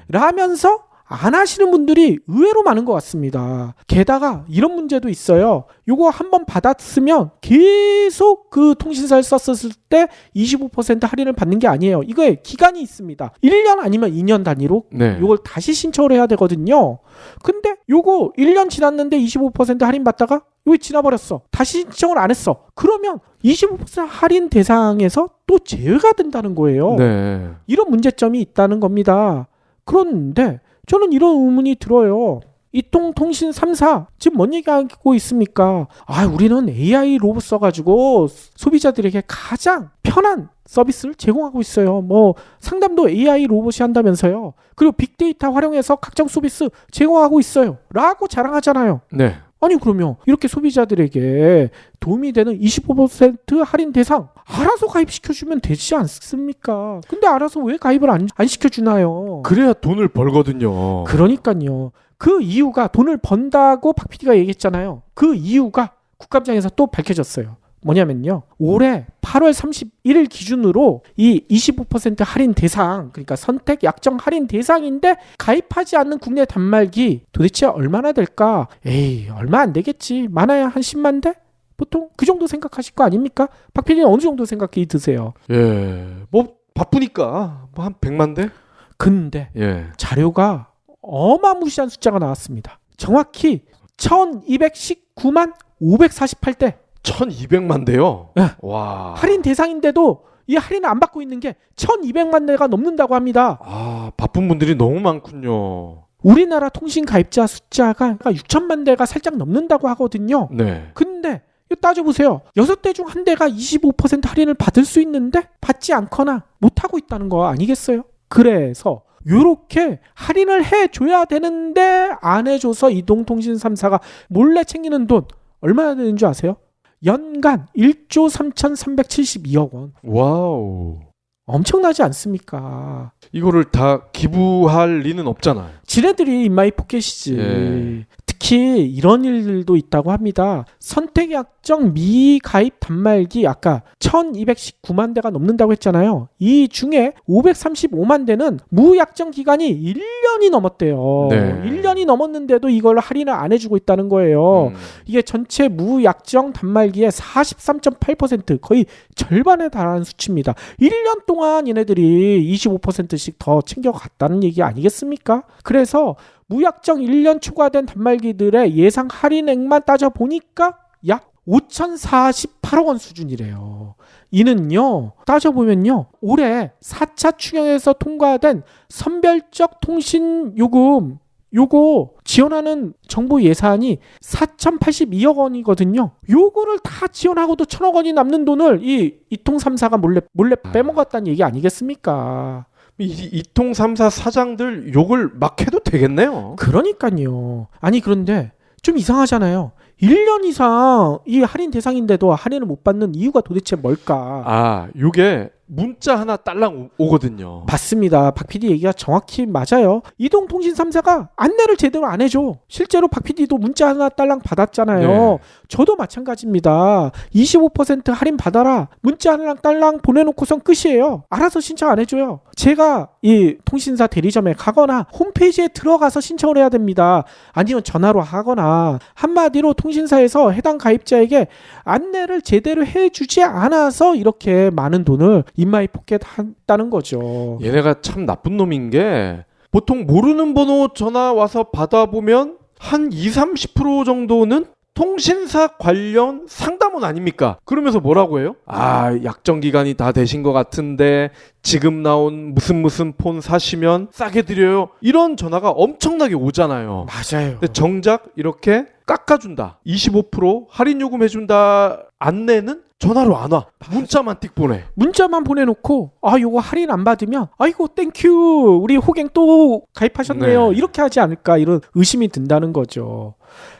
라면서 안 하시는 분들이 의외로 많은 것 같습니다. 게다가 이런 문제도 있어요. 요거 한번 받았으면 계속 그 통신사를 썼을 때 25% 할인을 받는 게 아니에요. 이거에 기간이 있습니다. 1년 아니면 2년 단위로 네. 요걸 다시 신청을 해야 되거든요. 근데 요거 1년 지났는데 25% 할인 받다가 요게 지나버렸어. 다시 신청을 안 했어. 그러면 25% 할인 대상에서 또 제외가 된다는 거예요. 네. 이런 문제점이 있다는 겁니다. 그런데 저는 이런 의문이 들어요. 이통통신 3사 지금 뭔 얘기하고 있습니까? 아, 우리는 AI 로봇 써가지고 소비자들에게 가장 편한 서비스를 제공하고 있어요. 뭐 상담도 AI 로봇이 한다면서요. 그리고 빅데이터 활용해서 각종 서비스 제공하고 있어요. 라고 자랑하잖아요. 네. 아니 그러면 이렇게 소비자들에게 도움이 되는 25% 할인 대상 알아서 가입시켜주면 되지 않습니까? 근데 알아서 왜 가입을 안 시켜주나요? 그래야 돈을 벌거든요. 그러니까요. 그 이유가 돈을 번다고 박 PD가 얘기했잖아요. 그 이유가 국감장에서 또 밝혀졌어요. 뭐냐면요. 올해 8월 31일 기준으로 이 25% 할인 대상, 그러니까 선택 약정 할인 대상인데 가입하지 않는 국내 단말기 도대체 얼마나 될까? 에이, 얼마 안 되겠지. 많아야 한 10만 대? 보통 그 정도 생각하실 거 아닙니까? 박 PD는 어느 정도 생각이 드세요? 예. 뭐 바쁘니까 뭐 한 100만 대? 근데 예. 자료가 어마무시한 숫자가 나왔습니다. 정확히 1219만 548대 1200만 대요? 네. 와. 할인 대상인데도 이 할인을 안 받고 있는 게 1200만 대가 넘는다고 합니다. 아, 바쁜 분들이 너무 많군요. 우리나라 통신 가입자 숫자가 6천만 대가 살짝 넘는다고 하거든요. 네. 근데 이거 따져보세요. 6대 중 한 대가 25% 할인을 받을 수 있는데 받지 않거나 못하고 있다는 거 아니겠어요? 그래서 요렇게 할인을 해줘야 되는데 안 해줘서 이동통신 3사가 몰래 챙기는 돈 얼마나 되는 줄 아세요? 연간 1조 3,372억 원. 와우. 엄청나지 않습니까? 이거를 다 기부할 리는 없잖아요. 지네들이 인마이 포켓이지. 예. 특히 이런 일들도 있다고 합니다. 선택약정 미가입 단말기 아까 1219만 대가 넘는다고 했잖아요. 이 중에 535만 대는 무약정 기간이 1년이 넘었대요. 네. 1년이 넘었는데도 이걸 할인을 안 해주고 있다는 거예요. 이게 전체 무약정 단말기의 43.8% 거의 절반에 달하는 수치입니다. 1년 동안 얘네들이 25%씩 더 챙겨갔다는 얘기 아니겠습니까? 그래서 무약정 1년 초과된 단말기들의 예상 할인액만 따져보니까 약 5,048억 원 수준이래요. 이는요, 따져보면요, 올해 4차 추경에서 통과된 선별적 통신 요금 요거 지원하는 정부 예산이 4,082억 원이거든요. 요거를 다 지원하고도 1,000억 원이 남는 돈을 이 이통 3사가 몰래 빼먹었다는 얘기 아니겠습니까? 이통 3사 사장들 욕을 막 해도 되겠네요. 그러니까요. 아니 그런데 좀 이상하잖아요. 1년 이상 이 할인 대상인데도 할인을 못 받는 이유가 도대체 뭘까? 아, 요게 문자 하나 딸랑 오거든요. 맞습니다. 박 PD 얘기가 정확히 맞아요. 이동통신 3사가 안내를 제대로 안 해줘. 실제로 박 PD도 문자 하나 딸랑 받았잖아요. 네. 저도 마찬가지입니다. 25% 할인 받아라. 문자 하나 딸랑 보내놓고선 끝이에요. 알아서 신청 안 해줘요. 제가 이 통신사 대리점에 가거나 홈페이지에 들어가서 신청을 해야 됩니다. 아니면 전화로 하거나 한마디로 통신사에서 해당 가입자에게 안내를 제대로 해주지 않아서 이렇게 많은 돈을 인마이 포켓 한다는 거죠. 얘네가 참 나쁜 놈인 게 보통 모르는 번호 전화 와서 받아보면 한 20-30% 정도는 통신사 관련 상담원 아닙니까? 그러면서 뭐라고 해요? 아, 약정 기간이 다 되신 것 같은데 지금 나온 무슨 폰 사시면 싸게 드려요. 이런 전화가 엄청나게 오잖아요. 맞아요. 근데 정작 이렇게 깎아준다. 25% 할인 요금 해준다. 안내는 전화로 안 와. 문자만 띡 보내. 문자만 보내놓고 요거 할인 안 받으면 아이고 땡큐 우리 호갱 또 가입하셨네요. 네. 이렇게 하지 않을까 이런 의심이 든다는 거죠.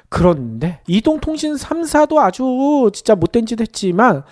그런데 이동통신 3사도 아주 진짜 못된 짓 했지만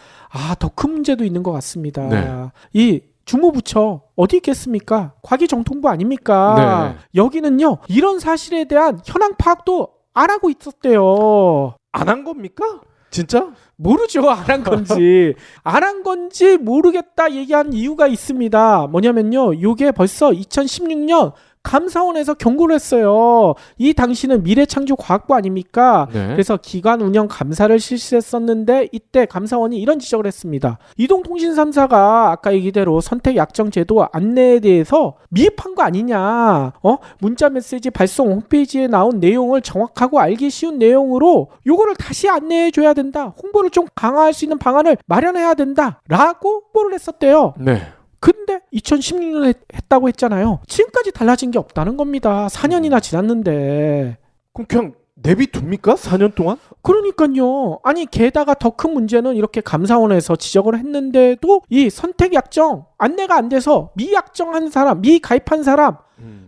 더 큰 문제도 있는 것 같습니다. 네. 이 주무부처 어디 있겠습니까? 과기정통부 아닙니까? 네. 여기는요 이런 사실에 대한 현황 파악도 안 하고 있었대요. 안 한 겁니까? 진짜? 모르죠. 안 한 건지. 안 한 건지 모르겠다 얘기한 이유가 있습니다. 뭐냐면요. 요게 벌써 2016년 감사원에서 경고를 했어요. 이 당시는 미래창조과학부 아닙니까? 네. 그래서 기관 운영 감사를 실시했었는데 이때 감사원이 이런 지적을 했습니다. 이동통신 3사가 아까 얘기대로 선택 약정 제도 안내에 대해서 미흡한 거 아니냐. 문자 메시지 발송 홈페이지에 나온 내용을 정확하고 알기 쉬운 내용으로 요거를 다시 안내해 줘야 된다. 홍보를 좀 강화할 수 있는 방안을 마련해야 된다. 라고 홍보를 했었대요. 네. 근데 2016년에 했다고 했잖아요. 지금까지 달라진 게 없다는 겁니다. 4년이나 지났는데. 그럼 그냥 내비둡니까? 4년 동안? 그러니까요. 아니 게다가 더 큰 문제는 이렇게 감사원에서 지적을 했는데도 이 선택 약정 안내가 안 돼서 미약정한 사람, 미가입한 사람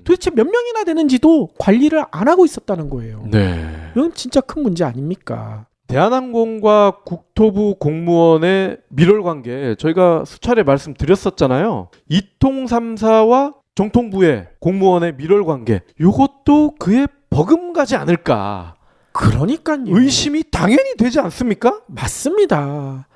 도대체 몇 명이나 되는지도 관리를 안 하고 있었다는 거예요. 네. 이건 진짜 큰 문제 아닙니까? 대한항공과 국토부 공무원의 밀월 관계 저희가 수차례 말씀드렸었잖아요. 이통 3사와 정통부의 공무원의 밀월 관계 이것도 그에 버금가지 않을까. 그러니까요. 의심이 당연히 되지 않습니까? 맞습니다.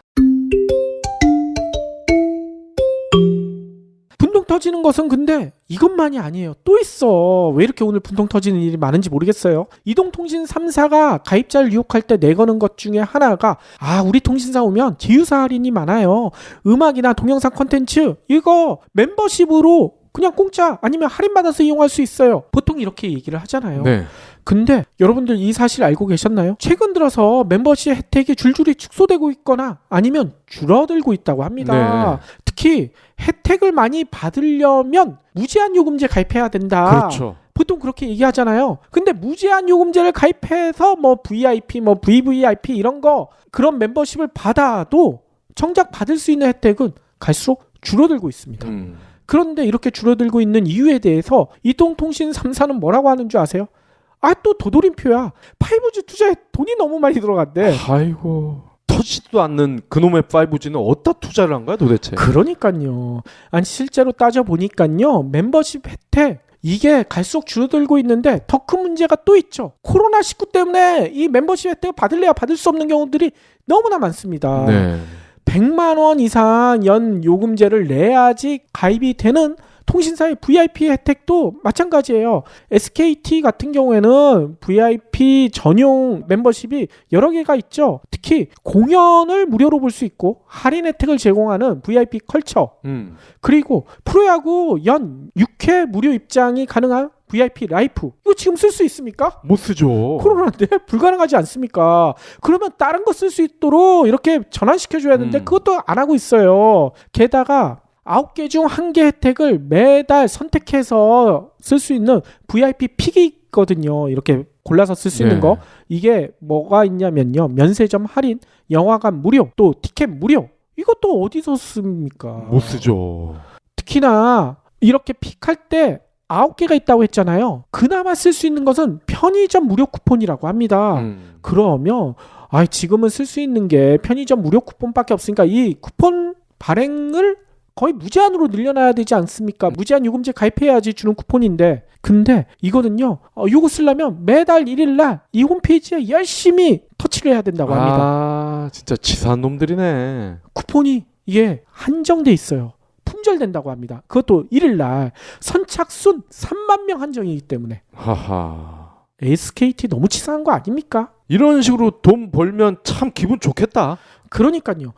분통 터지는 것은 근데 이것만이 아니에요. 또 있어. 왜 이렇게 오늘 분통 터지는 일이 많은지 모르겠어요. 이동통신 3사가 가입자를 유혹할 때 내거는 것 중에 하나가 우리 통신사 오면 제휴사 할인이 많아요. 음악이나 동영상 콘텐츠 이거 멤버십으로 그냥 공짜 아니면 할인받아서 이용할 수 있어요. 보통 이렇게 얘기를 하잖아요. 네. 근데 여러분들 이 사실 알고 계셨나요? 최근 들어서 멤버십 혜택이 줄줄이 축소되고 있거나 아니면 줄어들고 있다고 합니다. 네. 특히 혜택을 많이 받으려면 무제한 요금제 가입해야 된다. 그렇죠. 보통 그렇게 얘기하잖아요. 근데 무제한 요금제를 가입해서 뭐 VIP, 뭐 VVIP 이런 거 그런 멤버십을 받아도 정작 받을 수 있는 혜택은 갈수록 줄어들고 있습니다. 그런데 이렇게 줄어들고 있는 이유에 대해서 이동통신 3사는 뭐라고 하는 줄 아세요? 또 도돌림표야. 5G 투자에 돈이 너무 많이 들어간대. 아이고. 터지지도 않는 그놈의 5G는 어디다 투자를 한 거야 도대체? 그러니까요. 아니 실제로 따져보니까요. 멤버십 혜택 이게 갈수록 줄어들고 있는데 더 큰 문제가 또 있죠. 코로나19 때문에 이 멤버십 혜택을 받을래야 받을 수 없는 경우들이 너무나 많습니다. 네. 100만 원 이상 연 요금제를 내야지 가입이 되는 통신사의 VIP 혜택도 마찬가지예요. SKT 같은 경우에는 VIP 전용 멤버십이 여러 개가 있죠. 특히 공연을 무료로 볼 수 있고 할인 혜택을 제공하는 VIP 컬처 그리고 프로야구 연 6회 무료 입장이 가능한 VIP 라이프 이거 지금 쓸 수 있습니까? 못 쓰죠. 코로나인데 불가능하지 않습니까? 그러면 다른 거 쓸 수 있도록 이렇게 전환시켜줘야 되는데 그것도 안 하고 있어요. 게다가 9개 중 1개 혜택을 매달 선택해서 쓸 수 있는 VIP 픽이 있거든요. 이렇게 골라서 쓸 수 있는 거. 이게 뭐가 있냐면요. 면세점 할인, 영화관 무료, 또 티켓 무료. 이것도 어디서 씁니까? 못 쓰죠. 특히나 이렇게 픽할 때 9개가 있다고 했잖아요. 그나마 쓸 수 있는 것은 편의점 무료 쿠폰이라고 합니다. 그러면 지금은 쓸 수 있는 게 편의점 무료 쿠폰밖에 없으니까 이 쿠폰 발행을 거의 무제한으로 늘려놔야 되지 않습니까? 무제한 요금제 가입해야지 주는 쿠폰인데, 근데 이거는요, 이거 쓰려면 매달 1일날 이 홈페이지에 열심히 터치를 해야 된다고 합니다. 아, 진짜 치사한 놈들이네. 쿠폰이 이게 한정돼 있어요. 품절된다고 합니다. 그것도 1일날 선착순 3만 명 한정이기 때문에. 하하. SKT 너무 치사한 거 아닙니까? 이런 식으로 돈 벌면 참 기분 좋겠다. 그러니까요.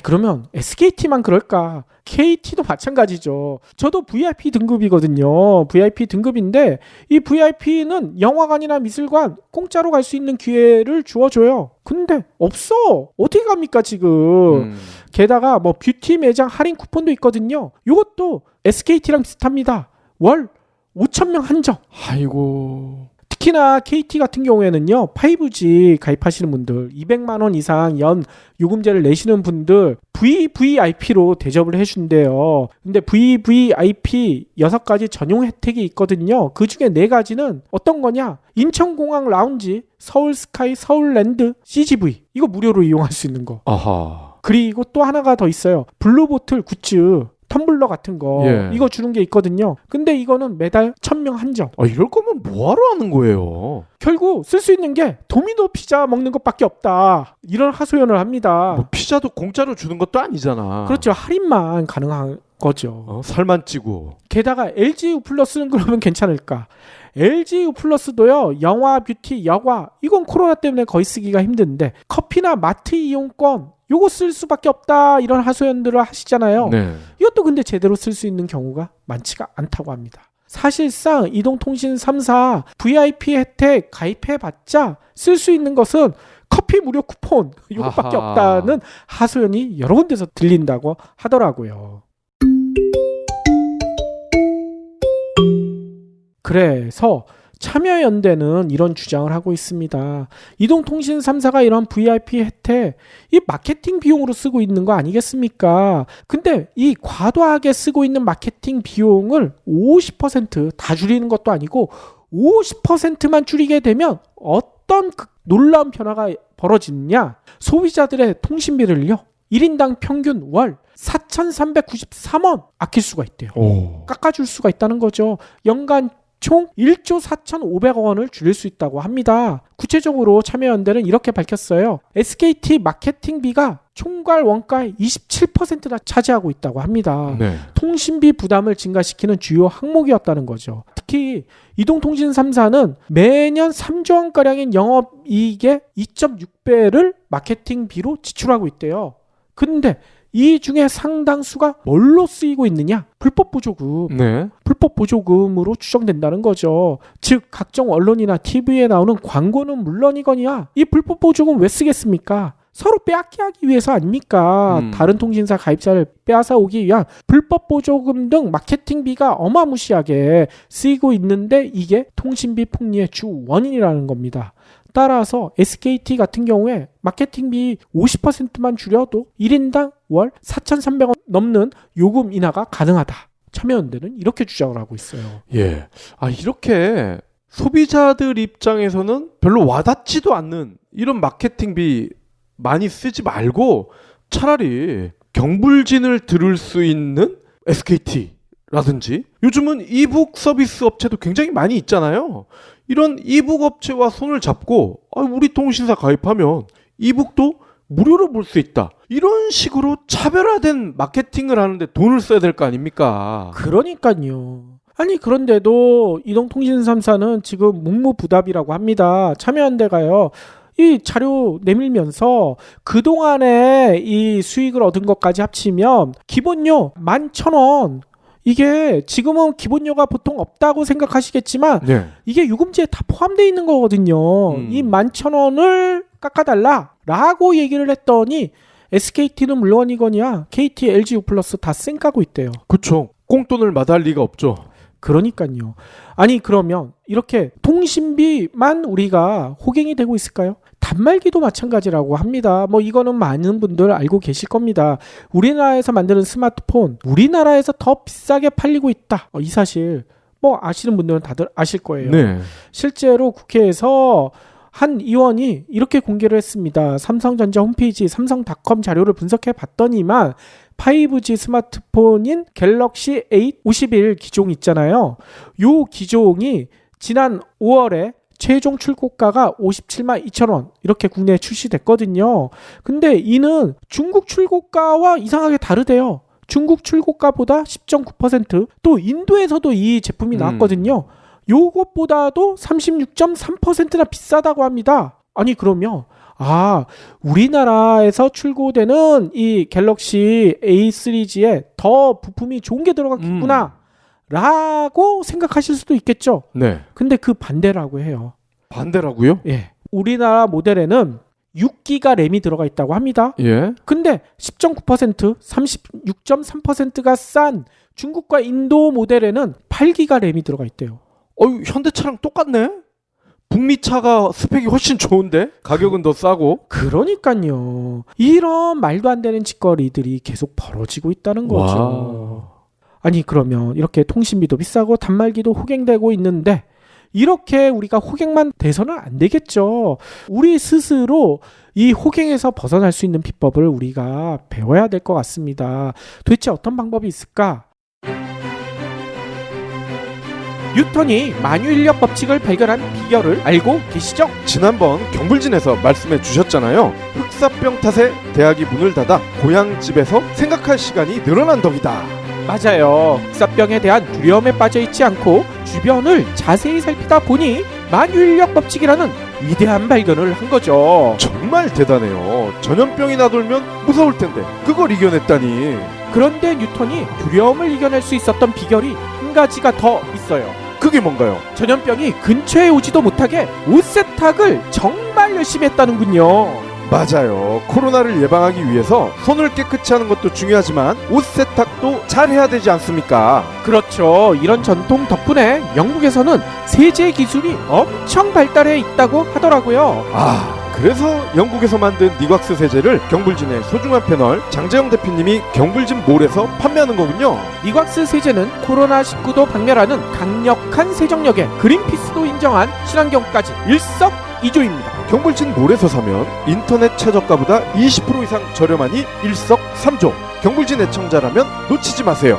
그러면 SKT만 그럴까? KT도 마찬가지죠. 저도 VIP 등급이거든요. VIP 등급인데 이 VIP는 영화관이나 미술관 공짜로 갈 수 있는 기회를 주어줘요. 근데 없어. 어떻게 갑니까 지금? 게다가 뭐 뷰티 매장 할인 쿠폰도 있거든요. 이것도 SKT랑 비슷합니다. 월 5,000명 한정. 아이고. 특히나 KT 같은 경우에는요, 5G 가입하시는 분들, 200만 원 이상 연 요금제를 내시는 분들 VVIP로 대접을 해준대요. 근데 VVIP 6가지 전용 혜택이 있거든요. 그 중에 4가지는 어떤 거냐? 인천공항 라운지, 서울스카이, 서울랜드, CGV 이거 무료로 이용할 수 있는 거. 아하. 그리고 또 하나가 더 있어요. 블루보틀 굿즈, 텀블러 같은 거 이거 주는 게 있거든요. 근데 이거는 매달 1,000명 한정. 이럴 거면 뭐하러 하는 거예요? 결국 쓸 수 있는 게 도미노 피자 먹는 것밖에 없다. 이런 하소연을 합니다. 뭐 피자도 공짜로 주는 것도 아니잖아. 그렇죠. 할인만 가능한 거죠. 살만 찌고. 게다가 LG U 플러스는 그러면 괜찮을까? LG U 플러스도요. 영화, 뷰티, 여과 이건 코로나 때문에 거의 쓰기가 힘든데 커피나 마트 이용권 요거 쓸 수밖에 없다. 이런 하소연들을 하시잖아요. 네. 이것도 근데 제대로 쓸 수 있는 경우가 많지가 않다고 합니다. 사실상 이동통신 3사 VIP 혜택 가입해봤자 쓸 수 있는 것은 커피 무료 쿠폰 이것밖에 아하. 없다는 하소연이 여러 군데서 들린다고 하더라고요. 그래서 참여연대는 이런 주장을 하고 있습니다. 이동통신 3사가 이런 VIP 혜택, 이 마케팅 비용으로 쓰고 있는 거 아니겠습니까? 근데 이 과도하게 쓰고 있는 마케팅 비용을 50% 줄이는 것도 아니고 50%만 줄이게 되면 어떤 놀라운 변화가 벌어지느냐? 소비자들의 통신비를요. 1인당 평균 월 4,393원 아낄 수가 있대요. 깎아줄 수가 있다는 거죠. 연간 총 1조 4,500억 원을 줄일 수 있다고 합니다. 구체적으로 참여연대는 이렇게 밝혔어요. SKT 마케팅비가 총괄 원가의 27%나 차지하고 있다고 합니다. 네. 통신비 부담을 증가시키는 주요 항목이었다는 거죠. 특히 이동통신 3사는 매년 3조 원가량인 영업이익의 2.6배를 마케팅비로 지출하고 있대요. 근데 이 중에 상당수가 뭘로 쓰이고 있느냐? 불법 보조금. 네. 불법 보조금으로 추정된다는 거죠. 즉 각종 언론이나 TV에 나오는 광고는 물론이거니와 이 불법 보조금 왜 쓰겠습니까? 서로 빼앗기 하기 위해서 아닙니까? 다른 통신사 가입자를 빼앗아 오기 위한 불법 보조금 등 마케팅비가 어마무시하게 쓰이고 있는데 이게 통신비 폭리의 주 원인이라는 겁니다. 따라서 SKT 같은 경우에 마케팅비 50%만 줄여도 1인당 월 4,300원 넘는 요금 인하가 가능하다. 참여연대는 이렇게 주장을 하고 있어요. 예. 이렇게 소비자들 입장에서는 별로 와닿지도 않는 이런 마케팅비 많이 쓰지 말고 차라리 경불진을 들을 수 있는 SKT라든지 요즘은 이북 서비스 업체도 굉장히 많이 있잖아요. 이런 이북 업체와 손을 잡고 우리 통신사 가입하면 이북도 무료로 볼 수 있다. 이런 식으로 차별화된 마케팅을 하는데 돈을 써야 될 거 아닙니까? 그러니까요. 아니 그런데도 이동통신 3사는 지금 묵묵부답이라고 합니다. 참여연대가요. 이 자료 내밀면서 그동안에 이 수익을 얻은 것까지 합치면 기본료 11,000원. 이게 지금은 기본료가 보통 없다고 생각하시겠지만 네. 이게 요금제에 다 포함되어 있는 거거든요. 이 11,000원을 깎아달라라고 얘기를 했더니 SKT는 물론이거니와 KT, LG U+ 다 쌩까고 있대요. 그쵸. 꽁돈을 마다할 리가 없죠. 그러니까요. 아니 그러면 이렇게 통신비만 우리가 호갱이 되고 있을까요? 단말기도 마찬가지라고 합니다. 뭐 이거는 많은 분들 알고 계실 겁니다. 우리나라에서 만드는 스마트폰 우리나라에서 더 비싸게 팔리고 있다. 이 사실 뭐 아시는 분들은 다들 아실 거예요. 네. 실제로 국회에서 한 의원이 이렇게 공개를 했습니다. 삼성전자 홈페이지 삼성닷컴 자료를 분석해 봤더니만 5G 스마트폰인 갤럭시 A51 기종 있잖아요. 요 기종이 지난 5월에 최종 출고가가 57만 2천 원 이렇게 국내에 출시됐거든요. 근데 이는 중국 출고가와 이상하게 다르대요. 중국 출고가보다 10.9%, 또 인도에서도 이 제품이 나왔거든요. 요것보다도 36.3%나 비싸다고 합니다. 아니 그러면 우리나라에서 출고되는 이 갤럭시 A 시리즈에 더 부품이 좋은 게 들어갔겠구나 라고 생각하실 수도 있겠죠. 네. 근데 그 반대라고 해요. 반대라고요? 예. 우리나라 모델에는 6기가 램이 들어가 있다고 합니다. 예. 근데 10.9%, 36.3%가 싼 중국과 인도 모델에는 8기가 램이 들어가 있대요. 현대차랑 똑같네? 북미 차가 스펙이 훨씬 좋은데? 가격은 더 싸고? 그러니까요. 이런 말도 안 되는 짓거리들이 계속 벌어지고 있다는 거죠. 아니 그러면 이렇게 통신비도 비싸고 단말기도 호갱되고 있는데 이렇게 우리가 호갱만 돼서는 안 되겠죠. 우리 스스로 이 호갱에서 벗어날 수 있는 비법을 우리가 배워야 될 것 같습니다. 도대체 어떤 방법이 있을까? 뉴턴이 만유인력 법칙을 발견한 비결을 알고 계시죠? 지난번 경불진에서 말씀해 주셨잖아요. 흑사병 탓에 대학이 문을 닫아 고향집에서 생각할 시간이 늘어난 덕이다. 맞아요. 흑사병에 대한 두려움에 빠져있지 않고 주변을 자세히 살피다 보니 만유인력 법칙이라는 위대한 발견을 한 거죠. 정말 대단해요. 전염병이 나돌면 무서울 텐데 그걸 이겨냈다니. 그런데 뉴턴이 두려움을 이겨낼 수 있었던 비결이 한 가지가 더 있어요. 그게 뭔가요? 전염병이 근처에 오지도 못하게 옷 세탁을 정말 열심히 했다는군요. 맞아요. 코로나를 예방하기 위해서 손을 깨끗이 하는 것도 중요하지만 옷 세탁도 잘 해야 되지 않습니까? 그렇죠. 이런 전통 덕분에 영국에서는 세제 기술이 엄청 발달해 있다고 하더라고요. 그래서 영국에서 만든 니곽스 세제를 경불진의 소중한 패널 장재영 대표님이 경불진 몰에서 판매하는 거군요. 니곽스 세제는 코로나19도 박멸하는 강력한 세정력에 그린피스도 인정한 친환경까지 일석이조입니다. 경불진 몰에서 사면 인터넷 최저가보다 20% 이상 저렴하니 일석삼조. 경불진 애청자라면 놓치지 마세요.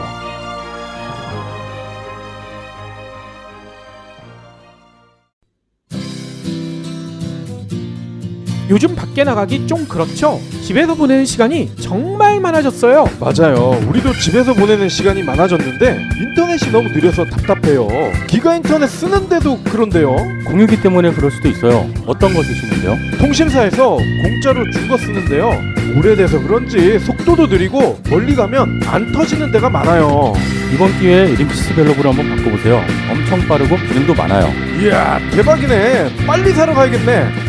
요즘 밖에 나가기 좀 그렇죠? 집에서 보내는 시간이 정말 많아졌어요. 맞아요. 우리도 집에서 보내는 시간이 많아졌는데 인터넷이 너무 느려서 답답해요. 기가 인터넷 쓰는데도 그런데요. 공유기 때문에 그럴 수도 있어요. 어떤 거 쓰시는데요? 통신사에서 공짜로 준 거 쓰는데요. 오래돼서 그런지 속도도 느리고 멀리 가면 안 터지는 데가 많아요. 이번 기회에 림피스 벨로그로 한번 바꿔보세요. 엄청 빠르고 기능도 많아요. 이야, 대박이네. 빨리 사러 가야겠네.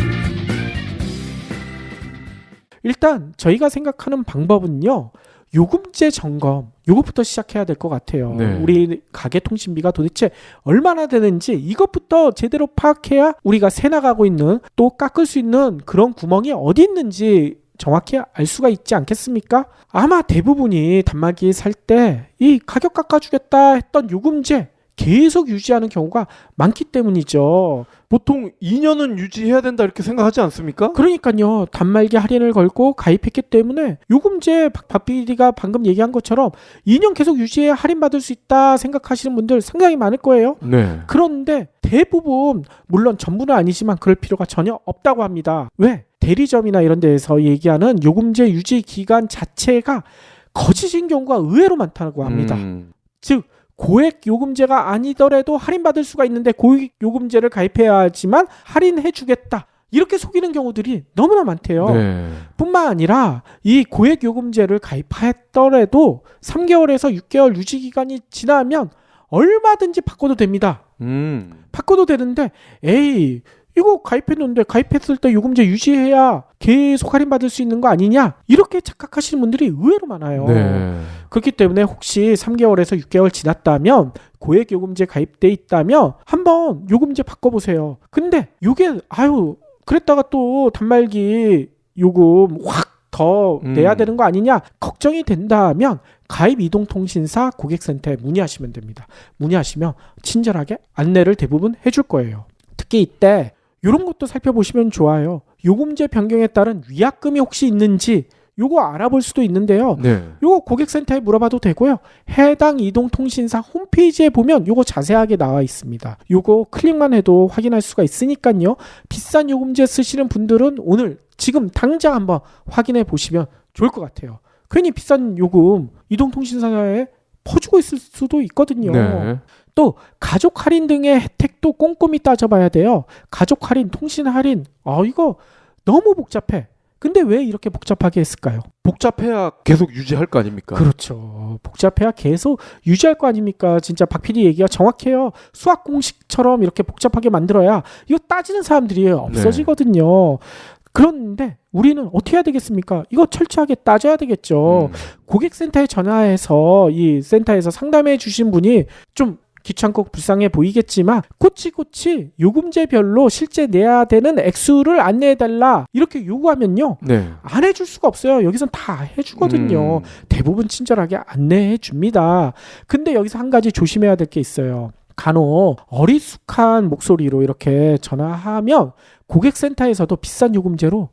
일단 저희가 생각하는 방법은요. 요금제 점검 요것부터 시작해야 될 것 같아요. 네. 우리 가계 통신비가 도대체 얼마나 되는지 이것부터 제대로 파악해야 우리가 새 나가고 있는 또 깎을 수 있는 그런 구멍이 어디 있는지 정확히 알 수가 있지 않겠습니까? 아마 대부분이 단말기 살 때 이 가격 깎아주겠다 했던 요금제 계속 유지하는 경우가 많기 때문이죠. 보통 2년은 유지해야 된다 이렇게 생각하지 않습니까? 그러니까요. 단말기 할인을 걸고 가입했기 때문에 요금제 박 PD가 방금 얘기한 것처럼 2년 계속 유지해야 할인받을 수 있다 생각하시는 분들 상당히 많을 거예요. 네. 그런데 대부분 물론 전부는 아니지만 그럴 필요가 전혀 없다고 합니다. 왜? 대리점이나 이런 데에서 얘기하는 요금제 유지 기간 자체가 거짓인 경우가 의외로 많다고 합니다. 즉 고액 요금제가 아니더라도 할인받을 수가 있는데 고액 요금제를 가입해야 하지만 할인해 주겠다. 이렇게 속이는 경우들이 너무나 많대요. 네. 뿐만 아니라 이 고액 요금제를 가입했더라도 3개월에서 6개월 유지 기간이 지나면 얼마든지 바꿔도 됩니다. 바꿔도 되는데 이거 가입했는데 가입했을 때 요금제 유지해야 계속 할인받을 수 있는 거 아니냐? 이렇게 착각하시는 분들이 의외로 많아요. 네. 그렇기 때문에 혹시 3개월에서 6개월 지났다면 고액 요금제 가입돼 있다면 한번 요금제 바꿔보세요. 근데 이게 그랬다가 또 단말기 요금 확 더 내야 되는 거 아니냐 걱정이 된다면 가입 이동통신사 고객센터에 문의하시면 됩니다. 문의하시면 친절하게 안내를 대부분 해줄 거예요. 특히 이때 이런 것도 살펴보시면 좋아요. 요금제 변경에 따른 위약금이 혹시 있는지 요거 알아볼 수도 있는데요. 네. 요거 고객센터에 물어봐도 되고요. 해당 이동통신사 홈페이지에 보면 요거 자세하게 나와 있습니다. 요거 클릭만 해도 확인할 수가 있으니까요. 비싼 요금제 쓰시는 분들은 오늘 지금 당장 한번 확인해 보시면 좋을 것 같아요. 괜히 비싼 요금 이동통신사에 퍼주고 있을 수도 있거든요. 네. 또 가족 할인 등의 혜택도 꼼꼼히 따져봐야 돼요. 가족 할인, 통신 할인, 이거 너무 복잡해. 근데 왜 이렇게 복잡하게 했을까요? 복잡해야 계속 유지할 거 아닙니까? 그렇죠. 복잡해야 계속 유지할 거 아닙니까? 진짜 박 PD 얘기가 정확해요. 수학 공식처럼 이렇게 복잡하게 만들어야 이거 따지는 사람들이 없어지거든요. 그런데 우리는 어떻게 해야 되겠습니까? 이거 철저하게 따져야 되겠죠. 고객센터에 전화해서 이 센터에서 상담해 주신 분이 좀 귀찮고 불쌍해 보이겠지만 코치코치 요금제별로 실제 내야 되는 액수를 안내해달라 이렇게 요구하면요. 네. 안 해줄 수가 없어요. 여기선 다 해주거든요. 대부분 친절하게 안내해 줍니다. 근데 여기서 한 가지 조심해야 될 게 있어요. 간혹 어리숙한 목소리로 이렇게 전화하면 고객센터에서도 비싼 요금제로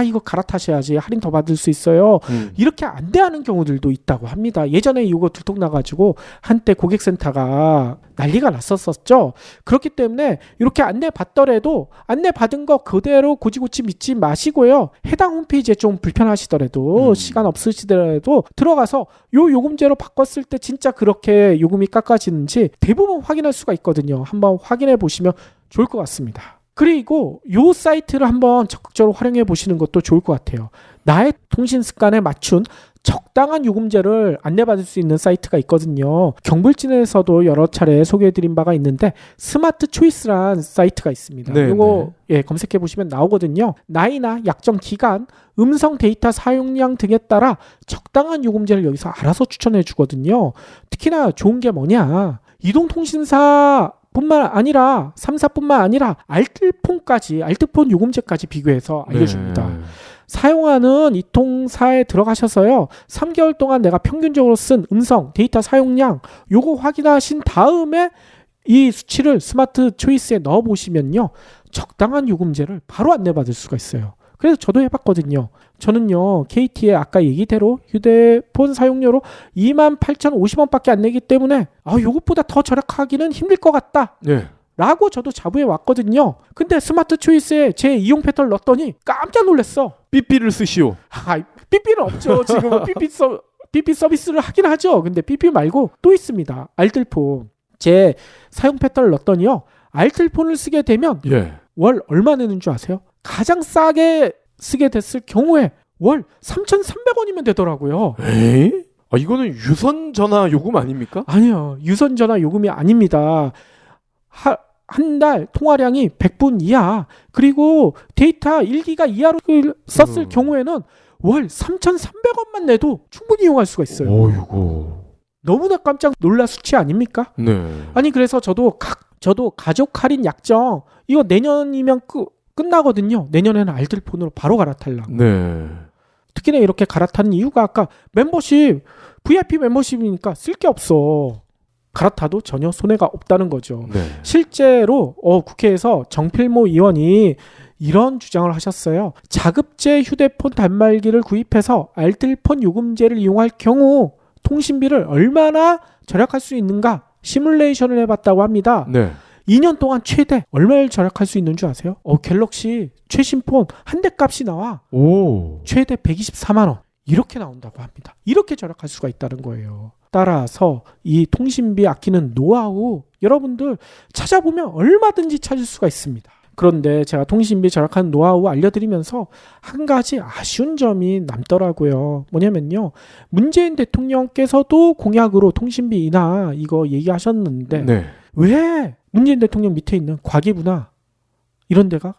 이거 갈아타셔야지 할인 더 받을 수 있어요. 이렇게 안대하는 경우들도 있다고 합니다. 예전에 이거 들통나가지고 한때 고객센터가 난리가 났었죠. 그렇기 때문에 이렇게 안내받더라도 안내받은 거 그대로 고지고치 믿지 마시고요. 해당 홈페이지에 좀 불편하시더라도 시간 없으시더라도 들어가서 요금제로 바꿨을 때 진짜 그렇게 요금이 깎아지는지 대부분 확인할 수가 있거든요. 한번 확인해 보시면 좋을 것 같습니다. 그리고 요 사이트를 한번 적극적으로 활용해 보시는 것도 좋을 것 같아요. 나의 통신 습관에 맞춘 적당한 요금제를 안내받을 수 있는 사이트가 있거든요. 경불진에서도 여러 차례 소개해드린 바가 있는데 스마트 초이스란 사이트가 있습니다. 네, 이거 검색해 보시면 나오거든요. 나이나 약정 기간, 음성 데이터 사용량 등에 따라 적당한 요금제를 여기서 알아서 추천해 주거든요. 특히나 좋은 게 뭐냐? 이동통신사 뿐만 아니라 3사뿐만 아니라 알뜰폰 요금제까지 비교해서 알려줍니다. 네. 사용하는 이 통사에 들어가셔서요. 3개월 동안 내가 평균적으로 쓴 음성 데이터 사용량 요거 확인하신 다음에 이 수치를 스마트 초이스에 넣어 보시면요. 적당한 요금제를 바로 안내받을 수가 있어요. 그래서 저도 해봤거든요. 저는요, KT의 아까 얘기대로 휴대폰 사용료로 28,050원밖에 안 내기 때문에 요것보다 더 절약하기는 힘들 것 같다. 네. 라고 저도 자부해 왔거든요. 근데 스마트 초이스에 제 이용 패턴을 넣었더니 깜짝 놀랐어. 삐삐를 쓰시오. 삐삐는 없죠. 지금 삐삐 서비스를 하긴 하죠. 근데 삐삐 말고 또 있습니다. 알뜰폰. 제 사용 패턴을 넣었더니요. 알뜰폰을 쓰게 되면 월 얼마 내는 줄 아세요? 가장 싸게 쓰게 됐을 경우에 월 3,300원이면 되더라고요. 에이? 이거는 유선 전화 요금 아닙니까? 아니요. 유선 전화 요금이 아닙니다. 한 달 통화량이 100분 이하 그리고 데이터 1기가 이하로 썼을 경우에는 월 3,300원만 내도 충분히 이용할 수가 있어요. 어이구. 너무나 깜짝 놀랄 수치 아닙니까? 네. 아니 그래서 저도 가족 할인 약정 이거 내년이면 끝나거든요. 내년에는 알뜰폰으로 바로 갈아타려고. 네. 특히나 이렇게 갈아타는 이유가 아까 멤버십 VIP 멤버십이니까 쓸 게 없어. 갈아타도 전혀 손해가 없다는 거죠. 네. 실제로 국회에서 정필모 의원이 이런 주장을 하셨어요. 자급제 휴대폰 단말기를 구입해서 알뜰폰 요금제를 이용할 경우 통신비를 얼마나 절약할 수 있는가 시뮬레이션을 해봤다고 합니다. 네. 2년 동안 최대 얼마를 절약할 수 있는 줄 아세요? 갤럭시 최신 폰 한 대 값이 나와. 최대 124만 원. 이렇게 나온다고 합니다. 이렇게 절약할 수가 있다는 거예요. 따라서 이 통신비 아끼는 노하우 여러분들 찾아보면 얼마든지 찾을 수가 있습니다. 그런데 제가 통신비 절약하는 노하우 알려드리면서 한 가지 아쉬운 점이 남더라고요. 뭐냐면요. 문재인 대통령께서도 공약으로 통신비 인하 이거 얘기하셨는데 왜 문재인 대통령 밑에 있는 과기부나 이런 데가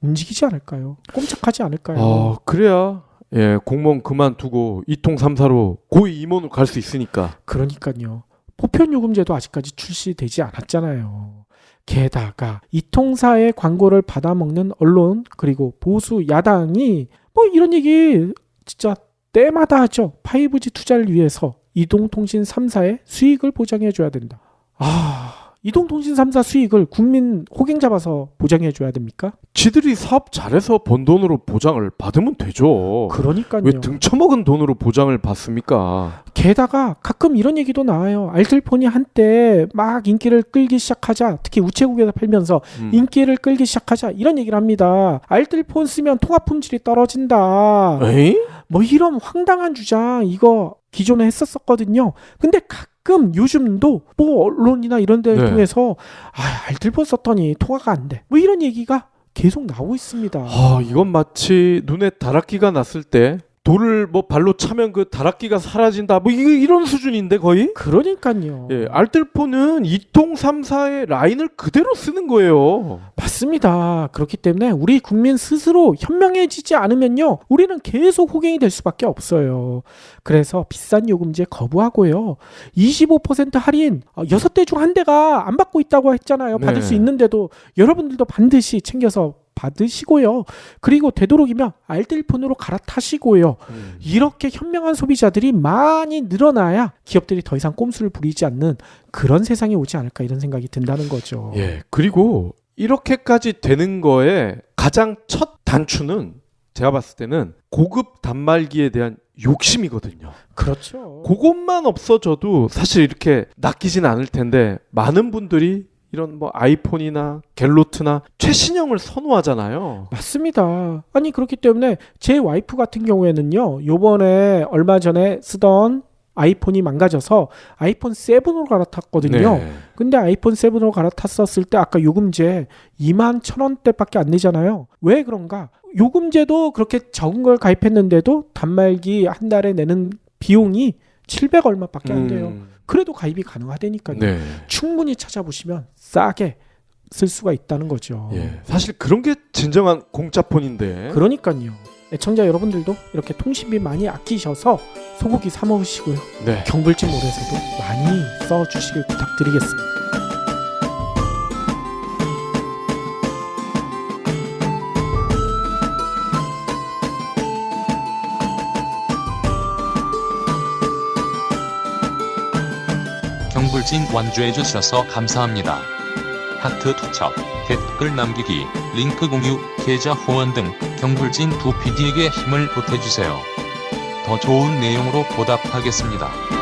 움직이지 않을까요? 꼼짝하지 않을까요? 그래야 예, 공무원 그만두고 이통 삼사로 고위 임원으로 갈 수 있으니까. 그러니까요. 보편요금제도 아직까지 출시되지 않았잖아요. 게다가 이통사의 광고를 받아먹는 언론 그리고 보수 야당이 뭐 이런 얘기 진짜 때마다 하죠. 5G 투자를 위해서 이동통신 3사의 수익을 보장해줘야 된다. 이동통신 3사 수익을 국민 호갱 잡아서 보장해줘야 됩니까? 지들이 사업 잘해서 번 돈으로 보장을 받으면 되죠. 그러니까요. 왜 등쳐먹은 돈으로 보장을 받습니까? 게다가 가끔 이런 얘기도 나와요. 알뜰폰이 한때 막 인기를 끌기 시작하자, 특히 우체국에서 팔면서 인기를 끌기 시작하자 이런 얘기를 합니다. 알뜰폰 쓰면 통화 품질이 떨어진다. 에이? 뭐 이런 황당한 주장 이거 기존에 했었거든요. 근데 가끔 요즘도 뭐 언론이나 이런 데를 네. 통해서 알뜰폰 썼더니 통화가 안 돼. 뭐 이런 얘기가 계속 나오고 있습니다. 이건 마치 눈에 다락기가 났을 때 돌을 뭐 발로 차면 그 다락기가 사라진다. 뭐 이런 수준인데 거의? 그러니까요. 예, 알뜰폰은 이통 3사의 라인을 그대로 쓰는 거예요. 맞습니다. 그렇기 때문에 우리 국민 스스로 현명해지지 않으면요, 우리는 계속 호갱이 될 수밖에 없어요. 그래서 비싼 요금제 거부하고요. 25% 할인 6대 중 한 대가 안 받고 있다고 했잖아요. 네. 받을 수 있는데도 여러분들도 반드시 챙겨서 받으시고요. 그리고 되도록이면 알뜰폰으로 갈아타시고요. 이렇게 현명한 소비자들이 많이 늘어나야 기업들이 더 이상 꼼수를 부리지 않는 그런 세상이 오지 않을까 이런 생각이 든다는 거죠. 예, 그리고 이렇게까지 되는 거에 가장 첫 단추는 제가 봤을 때는 고급 단말기에 대한 욕심이거든요. 그렇죠. 그것만 없어져도 사실 이렇게 낚이진 않을 텐데 많은 분들이 이런 뭐 아이폰이나 갤로트나 최신형을 선호하잖아요. 맞습니다. 아니 그렇기 때문에 제 와이프 같은 경우에는요, 요번에 얼마 전에 쓰던 아이폰이 망가져서 아이폰 7으로 갈아탔거든요. 네. 근데 아이폰 7으로 갈아탔었을 때 아까 요금제 21,000원대밖에 안 내잖아요. 왜 그런가? 요금제도 그렇게 적은 걸 가입했는데도 단말기 한 달에 내는 비용이 700 얼마밖에 안 돼요. 그래도 가입이 가능하다니까요. 네. 충분히 찾아보시면 싸게 쓸 수가 있다는 거죠. 예. 사실 그런 게 진정한 공짜폰인데. 그러니까요. 애청자 여러분들도 이렇게 통신비 많이 아끼셔서 소고기 사 먹으시고요. 네. 경불진 몰에서도 많이 써주시길 부탁드리겠습니다. 경불진 완주해 주셔서 감사합니다. 하트 투척, 댓글 남기기, 링크 공유, 계좌 후원 등 경불진 두 PD에게 힘을 보태주세요. 더 좋은 내용으로 보답하겠습니다.